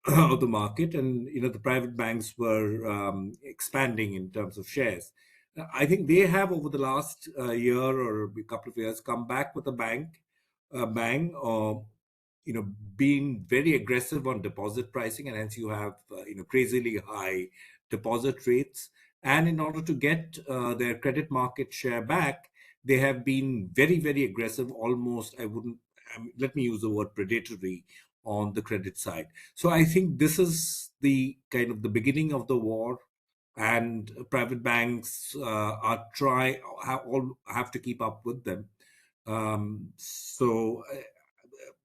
of the market, and the private banks were expanding in terms of shares. I think they have over the last year or a couple of years come back with a bang, or being very aggressive on deposit pricing, and hence you have crazily high deposit rates. And in order to get their credit market share back, they have been very, very aggressive. Almost, let me use the word predatory on the credit side. So I think this is the kind of the beginning of the war, and private banks have to keep up with them.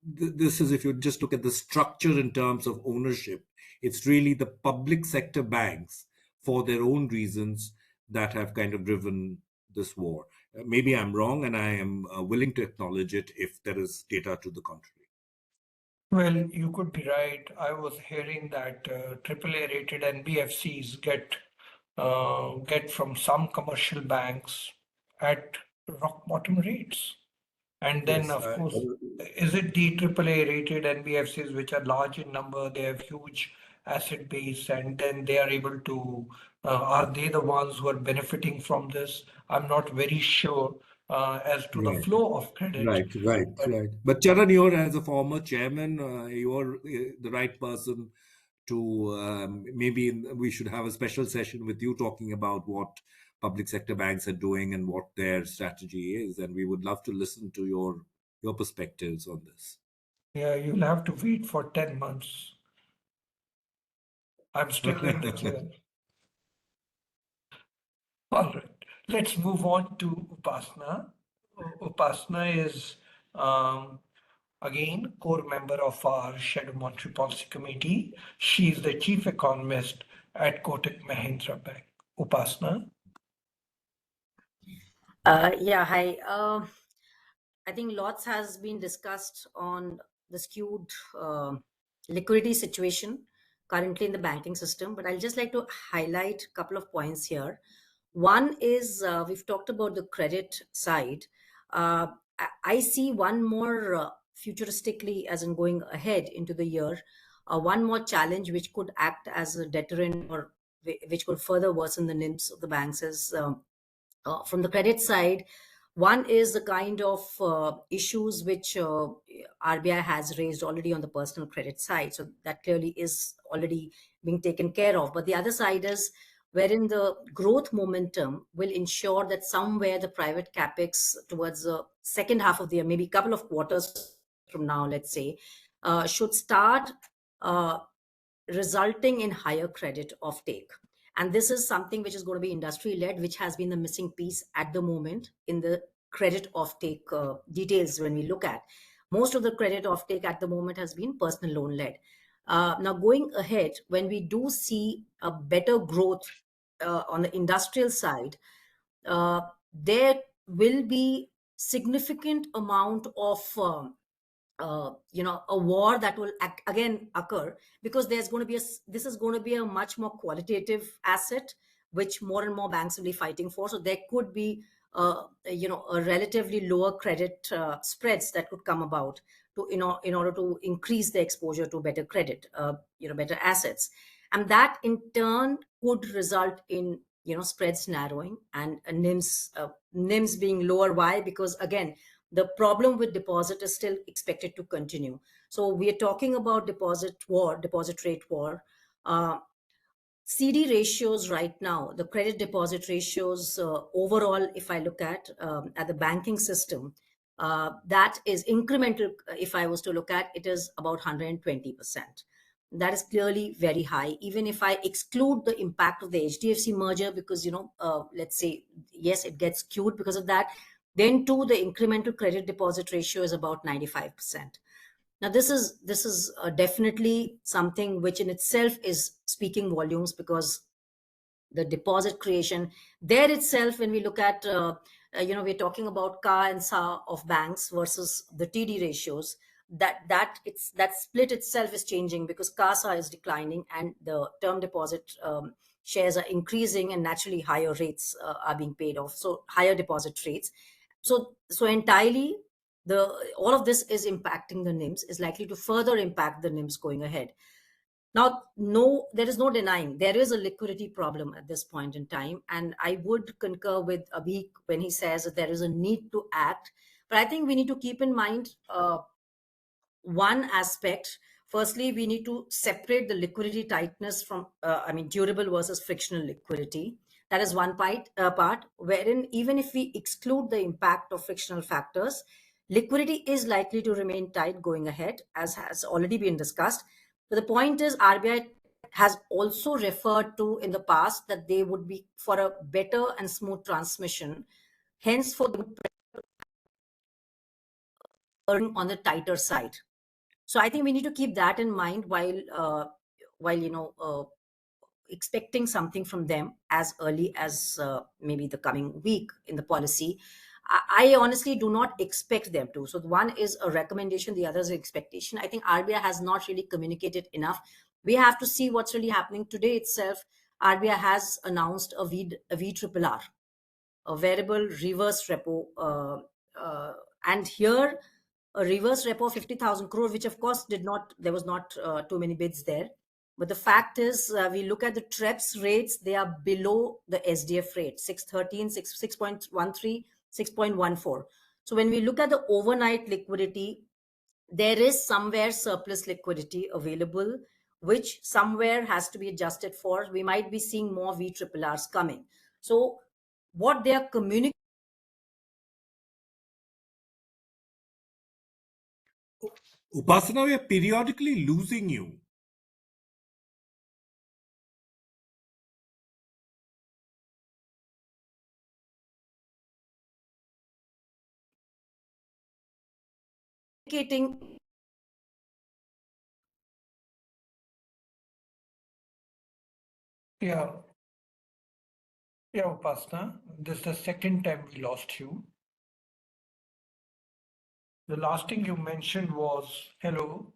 This is, if you just look at the structure in terms of ownership, it's really the public sector banks, for their own reasons, that have kind of driven this war. Maybe I'm wrong, and I am willing to acknowledge it if there is data to the contrary. Well, you could be right. I was hearing that AAA rated NBFCs get from some commercial banks at rock bottom rates. And then, Yes, of course, is it the AAA rated NBFCs which are large in number? They have huge asset base, and then they are able to, are they the ones who are benefiting from this? I'm not very sure as to the Right. flow of credit. Right. But Charan, you're as a former chairman, you're the right person to maybe we should have a special session with you talking about what public sector banks are doing and what their strategy is, and we would love to listen to your perspectives on this. Yeah, you'll have to wait for 10 months. I'm still in the chair. All right, let's move on to Upasana. Upasana is again core member of our Shadow Monetary Policy Committee. She is the chief economist at Kotak Mahindra Bank. Upasana. Yeah, hi. I think lots has been discussed on the skewed liquidity situation currently in the banking system, but I'll just like to highlight a couple of points here. One is we've talked about the credit side. I see one more futuristically, as in going ahead into the year, one more challenge which could act as a deterrent or which could further worsen the NIMs of the banks is from the credit side. One is the kind of issues which RBI has raised already on the personal credit side. So that clearly is already being taken care of. But the other side is wherein the growth momentum will ensure that somewhere the private capex towards the second half of the year, maybe a couple of quarters from now, let's say, should start resulting in higher credit offtake. And this is something which is going to be industry led, which has been the missing piece at the moment in the credit offtake details. When we look at most of the credit offtake at the moment has been personal loan led. Now going ahead, when we do see a better growth on the industrial side, there will be significant amount of a war that will again occur, because there's going to be this is going to be a much more qualitative asset which more and more banks will be fighting for. So there could be a relatively lower credit spreads that could come about to in order to increase the exposure to better credit, better assets, and that in turn could result in spreads narrowing and NIMs being lower. Why? Because again, the problem with deposit is still expected to continue. So we are talking about deposit rate war. CD ratios right now, the credit deposit ratios overall, if I look at the banking system, that is incremental. If I was to look at it, is about 120%. That is clearly very high. Even if I exclude the impact of the HDFC merger, because let's say yes, it gets skewed because of that. Then too, the incremental credit deposit ratio is about 95%. Now, this is definitely something which in itself is speaking volumes, because the deposit creation there itself, when we look at, we're talking about CA and SA of banks versus the TD ratios, that split itself is changing, because CASA is declining and the term deposit shares are increasing, and naturally higher rates are being paid off. So higher deposit rates. So entirely, all of this is impacting the NIMs, is likely to further impact the NIMs going ahead. Now, no, there is no denying there is a liquidity problem at this point in time, and I would concur with Abhi when he says that there is a need to act. But I think we need to keep in mind one aspect. Firstly, we need to separate the liquidity tightness from, durable versus frictional liquidity. That is one part wherein even if we exclude the impact of frictional factors, liquidity is likely to remain tight going ahead, as has already been discussed. But the point is, RBI has also referred to in the past that they would be for a better and smooth transmission. Hence, for the on the tighter side. So I think we need to keep that in mind while expecting something from them as early as maybe the coming week in the policy. I honestly do not expect them to. So one is a recommendation, the other is an expectation. I think RBI has not really communicated enough. We have to see what's really happening. Today itself, RBI has announced a VRRR, a variable reverse repo, and here a reverse repo of 50,000 crore, which of course there was not too many bids there. But the fact is, we look at the TREPS rates, they are below the SDF rate, 613, 6.13, 6.14. So when we look at the overnight liquidity, there is somewhere surplus liquidity available, which somewhere has to be adjusted for. We might be seeing more VRRs coming. So what they are communicating. Upasana, we are periodically losing you. Yeah. Yeah, Upasana, this is the second time we lost you. The last thing you mentioned was hello.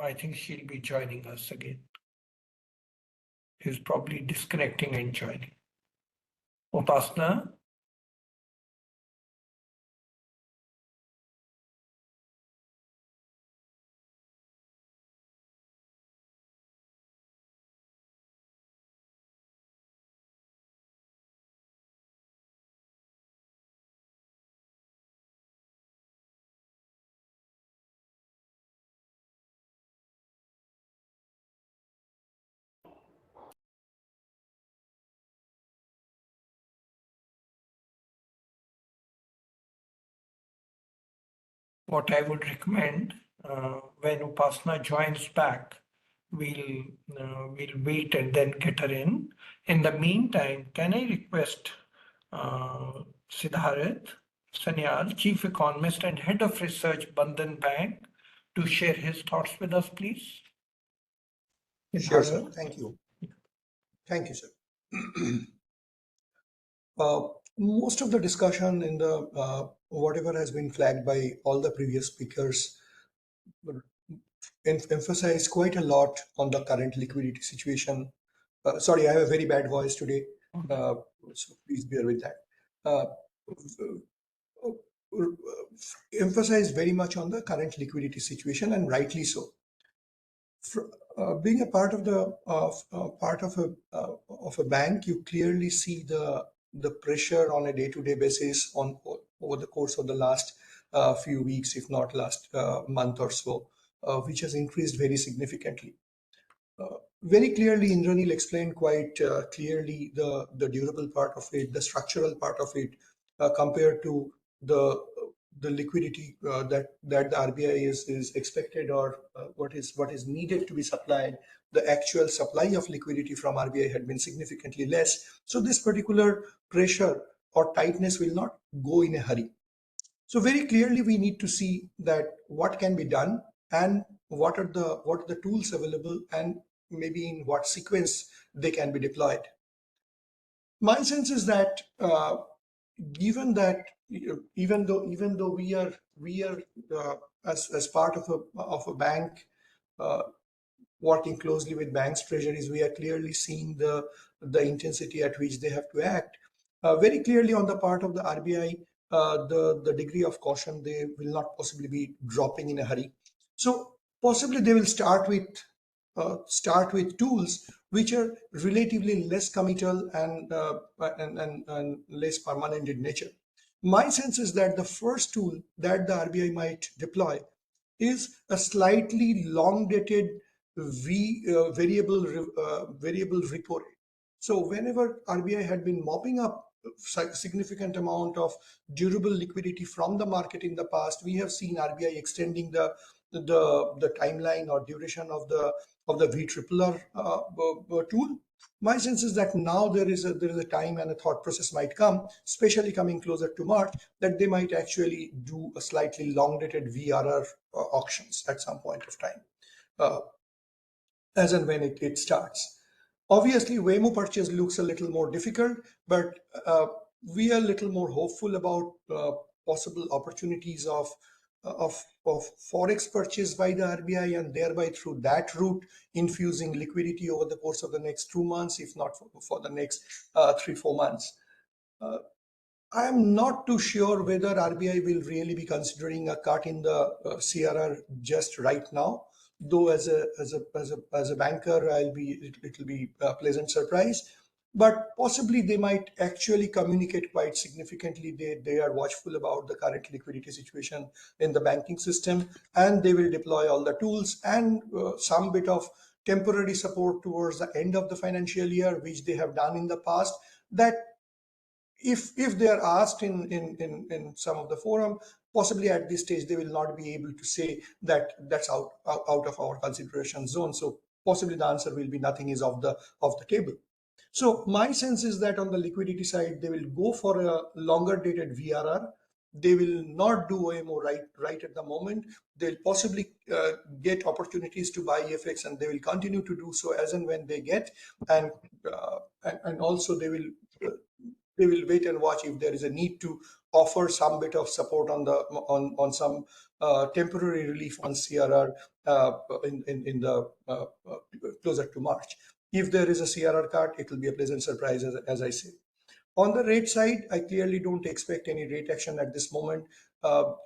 I think she'll be joining us again. He's probably disconnecting and joining. Upasana? What I would recommend when Upasana joins back, we'll wait and then get her in. In the meantime, can I request Siddharth Sanyal, Chief Economist and Head of Research, Bandhan Bank, to share his thoughts with us, please? Sure, sir. Thank you. Thank you, sir. Most of the discussion in the whatever has been flagged by all the previous speakers emphasize quite a lot on the current liquidity situation. Sorry, I have a very bad voice today, so please bear with that. Emphasize very much on the current liquidity situation, and rightly so. Being a part of a bank, you clearly see the pressure on a day-to-day basis over the course of the last few weeks, if not last month or so, which has increased very significantly. Very clearly, Indranil explained quite clearly the durable part of it, the structural part of it, compared to the liquidity that the RBI is expected, or what is needed to be supplied. The actual supply of liquidity from RBI had been significantly less. So this particular pressure or tightness will not go in a hurry. So very clearly, we need to see that what can be done and what are the tools available, and maybe in what sequence they can be deployed. My sense is that given that even though we are as part of a bank working closely with banks' treasuries, we are clearly seeing the intensity at which they have to act. Very clearly on the part of the RBI, the degree of caution they will not possibly be dropping in a hurry. So possibly they will start with tools which are relatively less committal and less permanent in nature. My sense is that the first tool that the RBI might deploy is a slightly long-dated variable repo rate. So whenever RBI had been mopping up significant amount of durable liquidity from the market in the past, we have seen RBI extending the timeline or duration of the VRRR tool. My sense is that now there is a time and a thought process might come, especially coming closer to March, that they might actually do a slightly long-dated VRR auctions at some point of time, as and when it starts. Obviously, Waymo purchase looks a little more difficult, but we are a little more hopeful about possible opportunities of forex purchase by the RBI, and thereby through that route infusing liquidity over the course of the next 2 months, if not for the next 3-4 months. I am not too sure whether RBI will really be considering a cut in the CRR just right now. though as a banker, it'll be a pleasant surprise. But possibly they might actually communicate quite significantly. They are watchful about the current liquidity situation in the banking system, and they will deploy all the tools and some bit of temporary support towards the end of the financial year, which they have done in the past. That if they are asked in some of the forum, possibly at this stage they will not be able to say that that's out of our consideration zone. So possibly the answer will be nothing is off the table. So my sense is that on the liquidity side, they will go for a longer dated VRR. They will not do OMO right at the moment. They'll possibly get opportunities to buy FX, and they will continue to do so as and when they get. And also they will wait and watch if there is a need to offer some bit of support on some temporary relief on CRR in the closer to March. If there is a CRR cut, it will be a pleasant surprise, as I say. On the rate side, I clearly don't expect any rate action at this moment.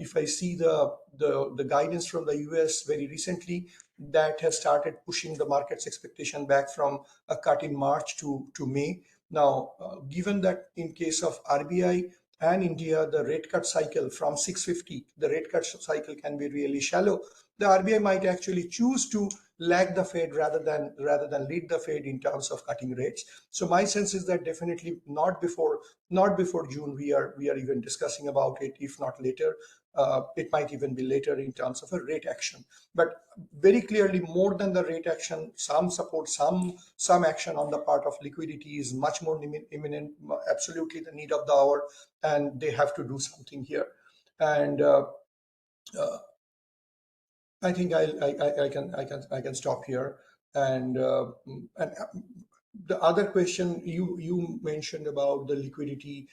If I see the guidance from the US very recently, that has started pushing the market's expectation back from a cut in March to May. Now, given that in case of RBI and India, the rate cut cycle from 650, the rate cut cycle can be really shallow. The RBI might actually choose to lag the Fed rather than lead the Fed in terms of cutting rates. So my sense is that definitely not before June we are even discussing about it, if not later. It might even be later in terms of a rate action. But very clearly, more than the rate action, some support, some action on the part of liquidity is much more imminent, absolutely the need of the hour, and they have to do something here. And I think I can stop here. And the other question you mentioned about the liquidity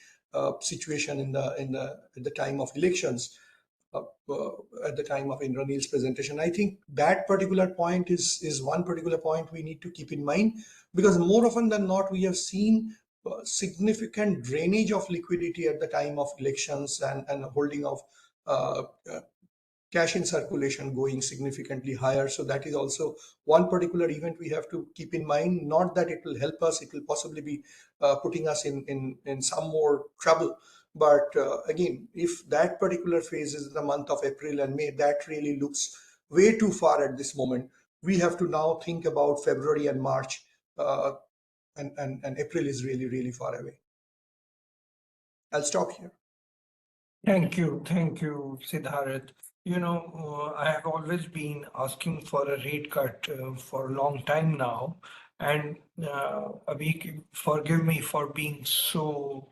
situation at the time of elections, at the time of Indranil's presentation. I think that particular point is one particular point we need to keep in mind, because more often than not we have seen significant drainage of liquidity at the time of elections and holding of cash in circulation going significantly higher. So that is also one particular event we have to keep in mind. Not that it will help us, it will possibly be putting us in some more trouble. But again, if that particular phase is the month of April and May, that really looks way too far at this moment. We have to now think about February and March, and April is really, really far away. I'll stop here. Thank you, Siddharth. I have always been asking for a rate cut for a long time now, and Abhi, forgive me for being so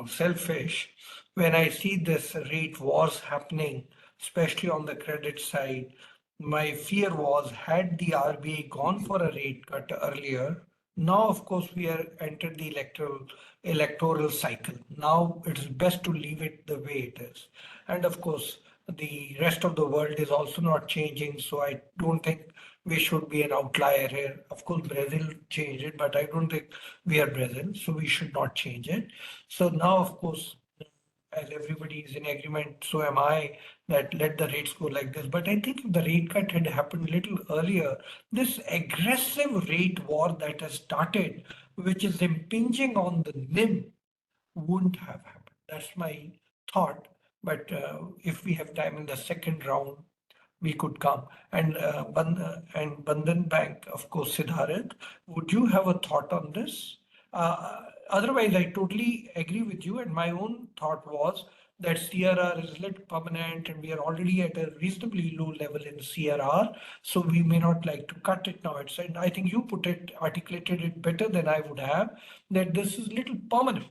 selfish. When I see this rate wars happening, especially on the credit side, my fear was, had the RBI gone for a rate cut earlier, now of course we are entered the electoral cycle. Now it is best to leave it the way it is. And of course, the rest of the world is also not changing, so I don't think we should be an outlier here. Of course, Brazil changed it, but I don't think we are Brazil, so we should not change it. So now, of course, as everybody is in agreement, so am I, that let the rates go like this. But I think if the rate cut had happened a little earlier, this aggressive rate war that has started, which is impinging on the NIM, wouldn't have happened. That's my thought. But if we have time in the second round, we could come. And Bandhan Bank, of course, Siddharth, would you have a thought on this? Otherwise, I totally agree with you. And my own thought was that CRR is little permanent and we are already at a reasonably low level in CRR. So we may not like to cut it now. And I think you articulated it better than I would have, that this is little permanent.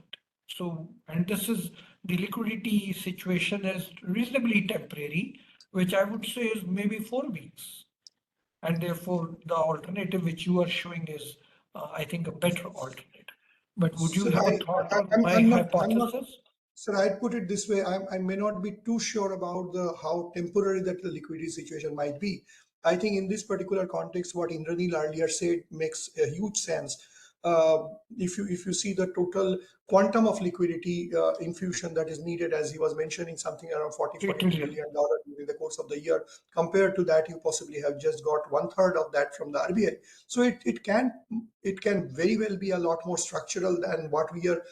So, and this is the liquidity situation is reasonably temporary, which I would say is maybe 4 weeks. And therefore, the alternative which you are showing is, I think, a better alternative. But would you have a thought on my hypothesis? Sir, I'd put it this way. I may not be too sure about how temporary that the liquidity situation might be. I think in this particular context, what Indranil earlier said makes a huge sense. if you see the total quantum of liquidity infusion that is needed, as he was mentioning, something around 40 billion dollars during the course of the year, compared to that you possibly have just got 1/3 of that from the RBI. So it can very well be a lot more structural than what we are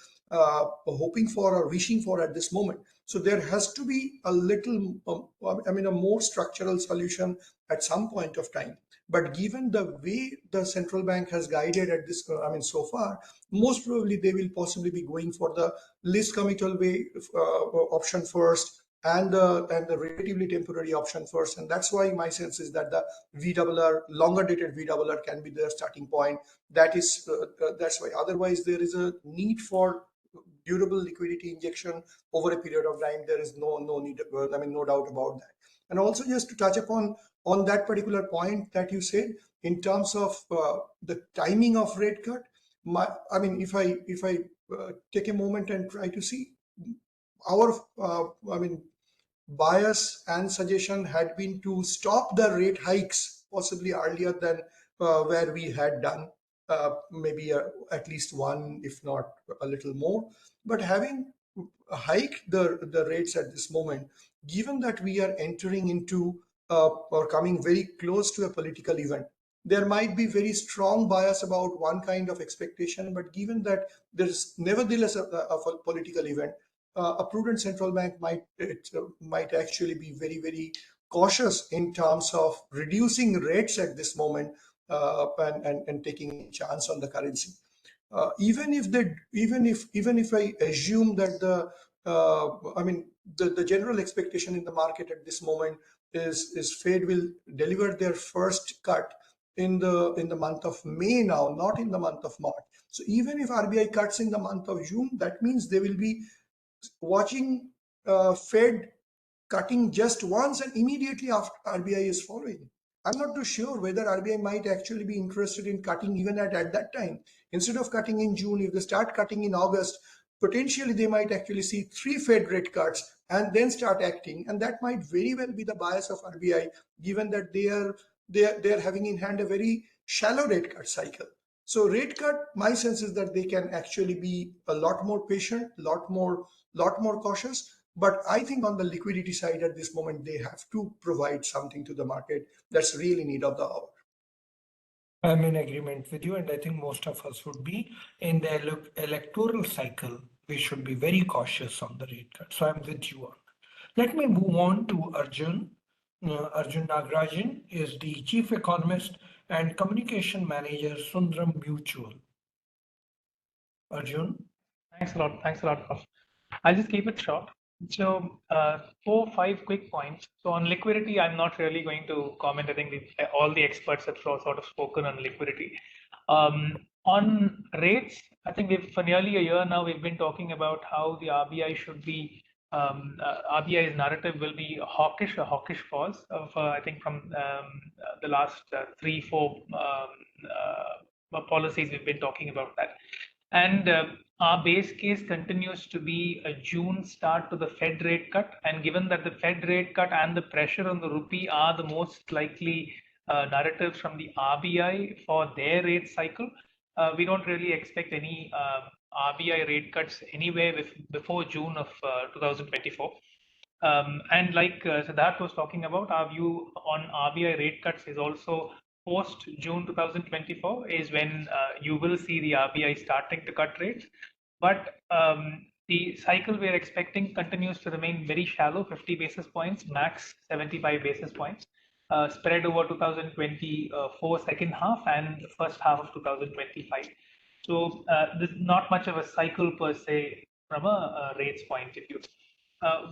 hoping for or wishing for at this moment. So there has to be a little, a more structural solution at some point of time. But given the way the central bank has guided at this, so far, most probably they will possibly be going for the least committal way option first, and the relatively temporary option first. And that's why my sense is that the VRR, longer dated VRR, can be their starting point. That's why. Otherwise, there is a need for durable liquidity injection over a period of time. There is no need, no doubt about that. And also, just to touch upon on that particular point that you said in terms of the timing of rate cut, if I take a moment and try to see our bias and suggestion had been to stop the rate hikes possibly earlier than where we had done, maybe at least one, if not a little more. But having hike the rates at this moment, given that we are entering into or coming very close to a political event, there might be very strong bias about one kind of expectation. But given that there is nevertheless a political event, a prudent central bank might actually be very, very cautious in terms of reducing rates at this moment, and taking a chance on the currency. Even if I assume that the general expectation in the market at this moment is Fed will deliver their first cut in the month of May now, not in the month of March. So even if RBI cuts in the month of June, that means they will be watching Fed cutting just once and immediately after RBI is following. I'm not too sure whether RBI might actually be interested in cutting even at that time. Instead of cutting in June, if they start cutting in August, potentially they might actually see 3 Fed rate cuts and then start acting. And that might very well be the bias of RBI, given that they are having in hand a very shallow rate cut cycle. So rate cut, my sense is that they can actually be a lot more patient, lot more cautious. But I think on the liquidity side at this moment, they have to provide something to the market that's really need of the hour. I'm in agreement with you, and I think most of us would be. In the electoral cycle, we should be very cautious on the rate cut. So I'm with you on. Let me move on to Arjun. Arjun Nagarajan is the Chief Economist and Communication Manager, Sundram Mutual. Arjun. Thanks a lot. Thanks a lot, Prof. I'll just keep it short. So 4-5 quick points. So on liquidity, I'm not really going to comment. I think all the experts have sort of spoken on liquidity. On rates, I think for nearly a year now, we've been talking about how the RBI should be, RBI's narrative will be a hawkish pause of, I think from the last 3-4 policies we've been talking about that. And our base case continues to be a June start to the Fed rate cut. And given that the Fed rate cut and the pressure on the rupee are the most likely narratives from the RBI for their rate cycle, we don't really expect any RBI rate cuts anywhere before June of 2024. And like Siddharth was talking about, our view on RBI rate cuts is also post June 2024 is when you will see the RBI starting to cut rates. But the cycle we're expecting continues to remain very shallow, 50 basis points, max 75 basis points, spread over 2024 second half and the first half of 2025. So there's not much of a cycle per se from a rates point of view.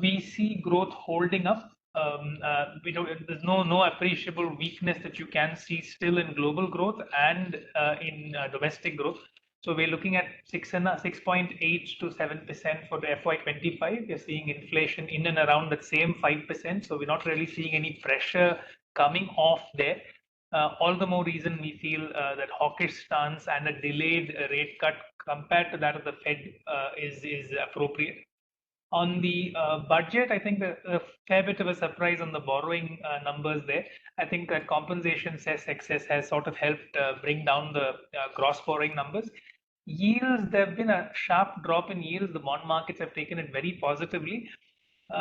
We see growth holding up. There's no appreciable weakness that you can see still in global growth and in domestic growth. So we're looking at 6.8 to 7% for the FY25. We're seeing inflation in and around that same 5%. So we're not really seeing any pressure coming off there. All the more reason we feel that hawkish stance and a delayed rate cut compared to that of the Fed is appropriate. On the budget, I think a fair bit of a surprise on the borrowing numbers there. I think that compensation cess excess has sort of helped bring down the gross borrowing numbers. Yields, there have been a sharp drop in yields. The bond markets have taken it very positively.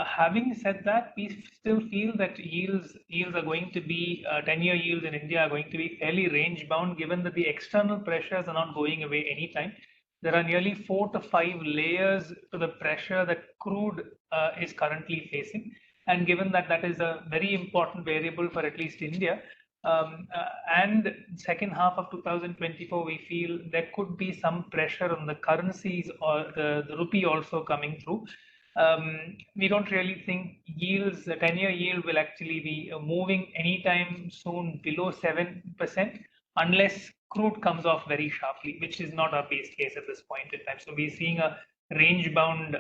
Having said that, we still feel that yields are going to be 10-year yields in India are going to be fairly range bound, given that the external pressures are not going away anytime. There are nearly 4 to 5 layers to the pressure that crude is currently facing, and given that that is a very important variable for at least India, and second half of 2024, we feel there could be some pressure on the currencies or the rupee also coming through. We don't really think yields, the 10-year yield will actually be moving anytime soon below 7% unless crude comes off very sharply, which is not our base case at this point in time. So we're seeing a range bound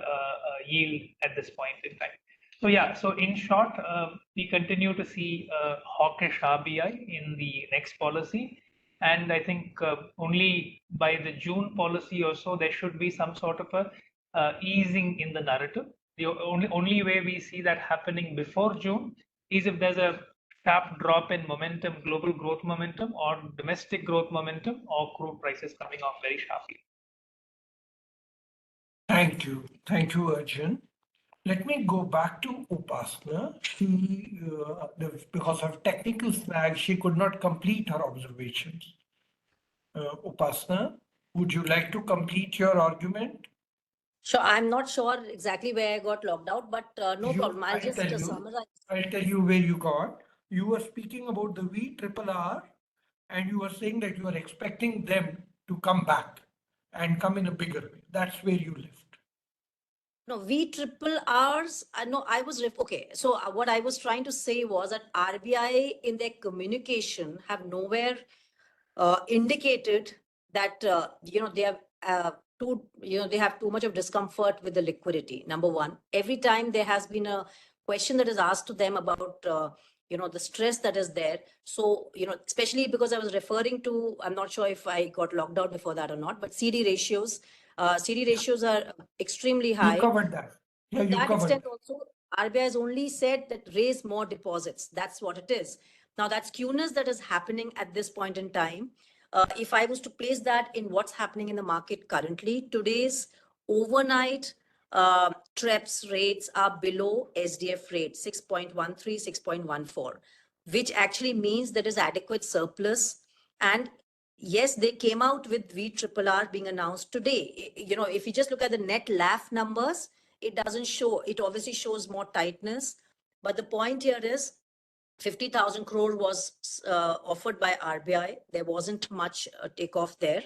yield at this point in time. So yeah, so in short, we continue to see hawkish RBI in the next policy. And I think only by the June policy or so, there should be some sort of a easing in the narrative. The only way we see that happening before June is if there's a sharp drop in momentum, global growth momentum, or domestic growth momentum, or crude prices coming off very sharply. Thank you, Arjun. Let me go back to Upasana. She, because of technical snag, she could not complete her observations. Upasana, would you like to complete your argument? So I'm not sure exactly where I got logged out, but no problem. I'll just summarize. I'll tell you where you got. You were speaking about the VRRR, and you were saying that you are expecting them to come back and come in a bigger way. That's where you left. No, VRRRs, no, I was, okay. So what I was trying to say was that RBI in their communication have nowhere indicated that, they have they have too much of discomfort with the liquidity. Number one, every time there has been a question that is asked to them about, the stress that is there. So, especially because I was referring to, I'm not sure if I got logged out before that or not, but CD ratios. CD ratios are extremely high. You covered that. Yeah, to that extent also, RBI has only said that raise more deposits. That's what it is. Now that skewness that is happening at this point in time, if I was to place that in what's happening in the market currently, today's overnight TREPS rates are below SDF rate, 6.13, 6.14, which actually means there is adequate surplus. And yes, they came out with VRRR being announced today. If you just look at the net LAF numbers, it doesn't show, it obviously shows more tightness. But the point here is 50,000 crore was offered by RBI. There wasn't much takeoff there.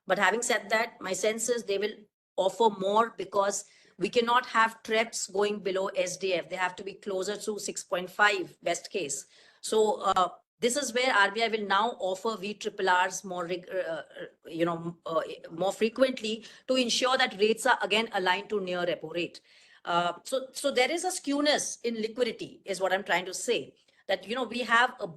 But having said that, my sense is they will offer more because we cannot have TREPS going below SDF. They have to be closer to 6.5 best case. So this is where RBI will now offer VRRRs more, more frequently to ensure that rates are again aligned to near repo rate. So there is a skewness in liquidity, is what I'm trying to say. That we have a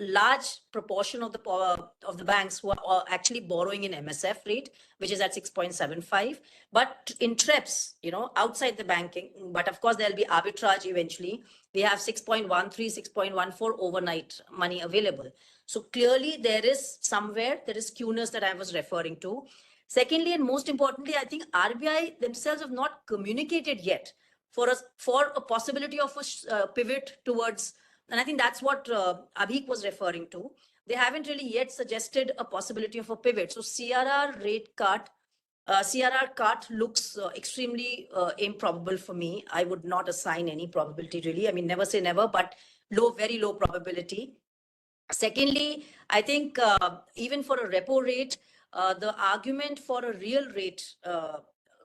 large proportion of the banks who are actually borrowing in MSF rate, which is at 6.75, but in TREPS, outside the banking. But of course, there'll be arbitrage eventually. We have 6.13, 6.14 overnight money available. So clearly, there is skewness that I was referring to. Secondly, and most importantly, I think RBI themselves have not communicated yet for a possibility of a pivot towards. And I think that's what Abhik was referring to. They haven't really yet suggested a possibility of a pivot. So CRR cut looks extremely improbable for me. I would not assign any probability really. I mean, never say never, but very low probability. Secondly, I think even for a repo rate, the argument for a real rate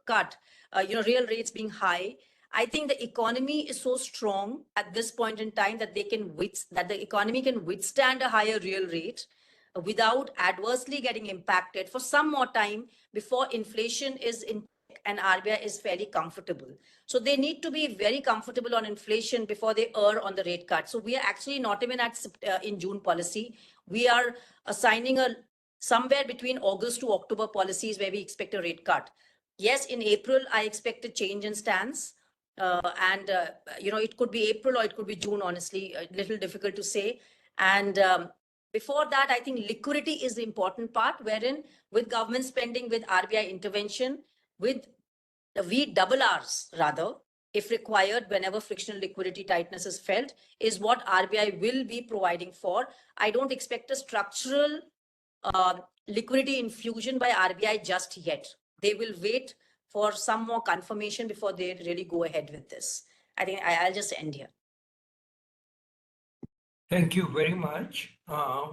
cut, real rates being high, I think the economy is so strong at this point in time that the economy can withstand a higher real rate without adversely getting impacted for some more time before inflation is in and RBI is fairly comfortable. So they need to be very comfortable on inflation before they err on the rate cut. So we are actually not even at in June policy. We are assigning somewhere between August to October policies where we expect a rate cut. Yes, in April, I expect a change in stance. And it could be April or it could be June, honestly, a little difficult to say. And before that, I think liquidity is the important part, wherein with government spending, with RBI intervention, with the VRRs rather, if required, whenever frictional liquidity tightness is felt, is what RBI will be providing for. I don't expect a structural liquidity infusion by RBI just yet. They will wait for some more confirmation before they really go ahead with this. I think I'll just end here. Thank you very much.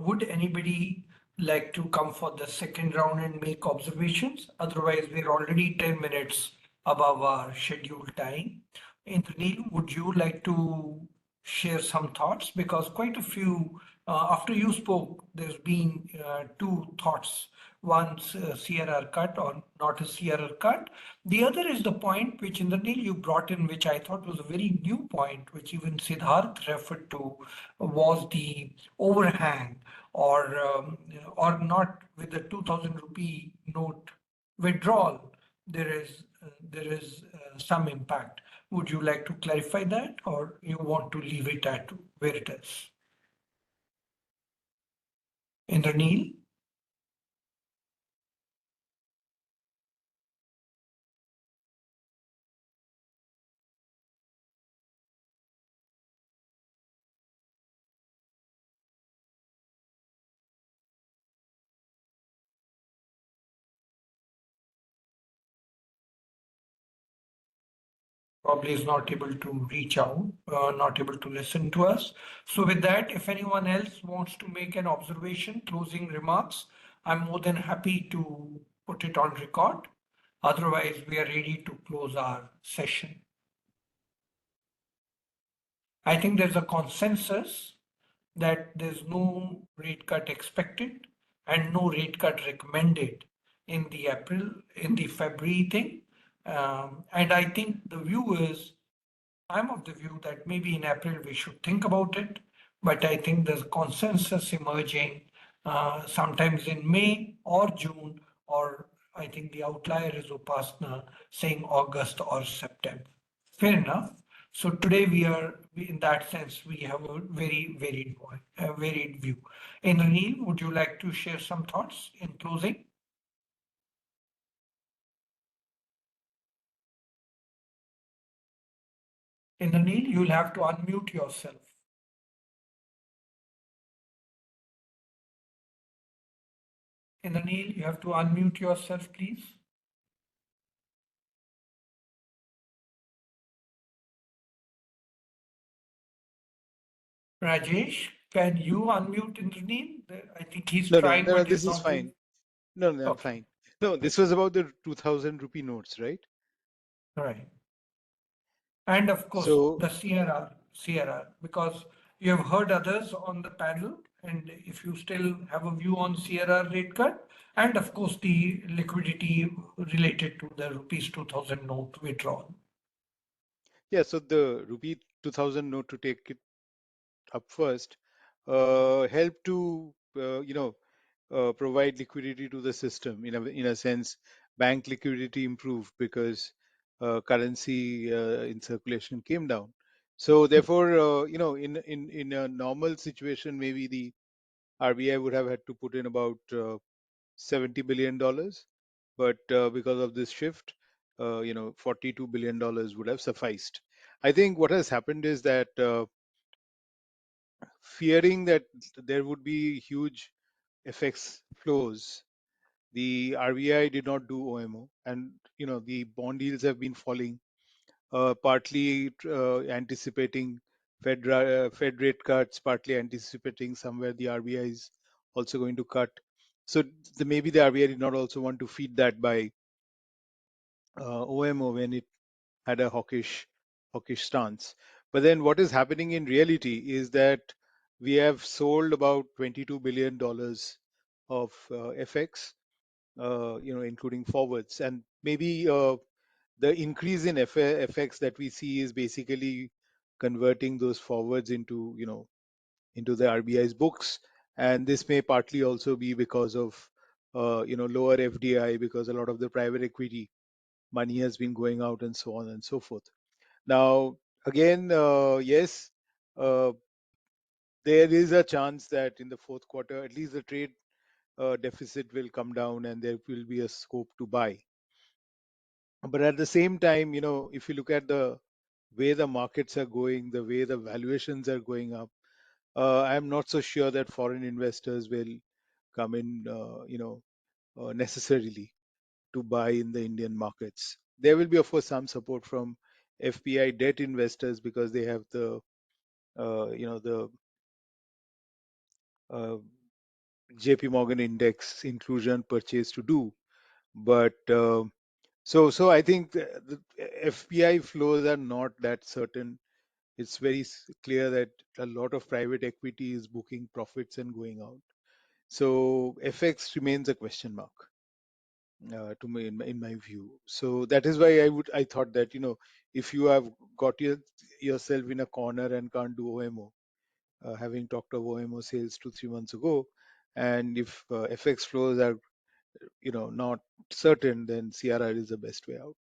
Would anybody like to come for the second round and make observations? Otherwise, we're already 10 minutes above our scheduled time. Indranil, would you like to share some thoughts? Because quite a few, after you spoke, there's been two thoughts. One's CRR cut or not a CRR cut. The other is the point which Indranil you brought in, which I thought was a very new point, which even Siddharth referred to, was the overhang or not with the 2000 rupee note withdrawal. There is some impact. Would you like to clarify that, or you want to leave it at where it is? Indranil? Probably is not able to reach out, not able to listen to us. So with that, if anyone else wants to make an observation, closing remarks, I'm more than happy to put it on record. Otherwise, we are ready to close our session. I think there's a consensus that there's no rate cut expected and no rate cut recommended in the February thing. And I think the view is, I'm of the view that maybe in April we should think about it, but I think there's consensus emerging sometimes in May or June, or I think the outlier is Upasana saying August or September. Fair enough. So today in that sense, we have a very varied view. Indranil, would you like to share some thoughts in closing? Indranil, you'll have to unmute yourself. Indranil, you have to unmute yourself, please. Rajesh, can you unmute Indranil? I think he's trying, No, but this he's is not fine. No, I'm okay. fine. No, this was about the 2000 rupee notes, right? Right. And of course, So, the CRR, because you have heard others on the panel, and if you still have a view on CRR rate cut, and of course, the liquidity related to the rupees 2000 note withdrawal. yeah, so the rupee 2000 note, to take it up first, help to, provide liquidity to the system. In a sense, bank liquidity improved because currency in circulation came down. So therefore, in a normal situation, maybe the RBI would have had to put in about $70 billion, but because of this shift, $42 billion would have sufficed. I think what has happened is that, fearing that there would be huge FX flows, the RBI did not do OMO, and the bond yields have been falling, partly anticipating Fed rate cuts, partly anticipating somewhere the RBI is also going to cut. So maybe the RBI did not also want to feed that by OMO when it had a hawkish stance. But then what is happening in reality is that we have sold about $22 billion of FX, including forwards, and maybe the increase in FX that we see is basically converting those forwards into the RBI's books, and this may partly also be because of lower FDI, because a lot of the private equity money has been going out and so on and so forth. Now, again, yes, uh, there is a chance that in the fourth quarter, at least the trade deficit will come down and there will be a scope to buy. But at the same time, if you look at the way the markets are going, the way the valuations are going up, I'm not so sure that foreign investors will come in, necessarily to buy in the Indian markets. There will be, of course, some support from FPI debt investors because they have the JP Morgan index inclusion purchase to do. But so I think the FPI flows are not that certain. It's very clear that a lot of private equity is booking profits and going out. So FX remains a question mark to me, in my view. So that is why I thought that if you have got yourself in a corner and can't do OMO, having talked of OMO sales 2-3 months ago, and if FX flows are not certain, then CRR is the best way out.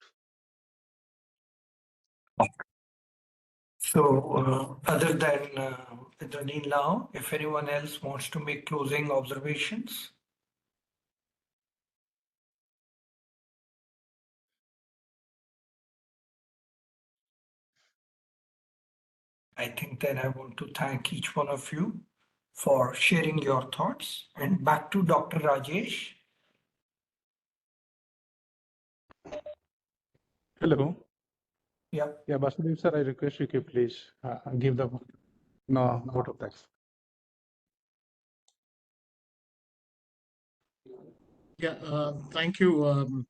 So, other than Ranil now, if anyone else wants to make closing observations. I think then I want to thank each one of you for sharing your thoughts. And back to Dr. Rajesh. Hello. Yeah. Yeah, Basudev sir, I request you to please give the vote of thanks. Yeah, thank you.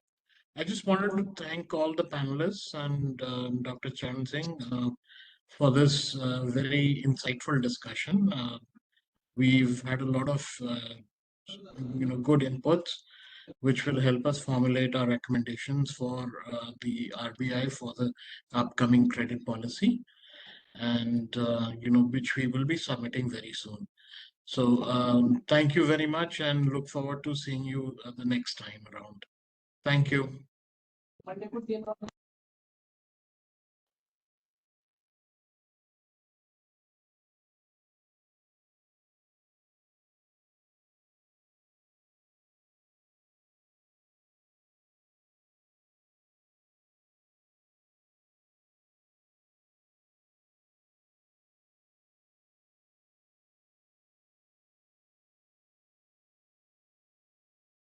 I just wanted to thank all the panelists and Dr. Charan Singh for this very insightful discussion. We've had a lot of good inputs, which will help us formulate our recommendations for the RBI for the upcoming credit policy, and which we will be submitting very soon. So thank you very much, and look forward to seeing you the next time around. Thank you.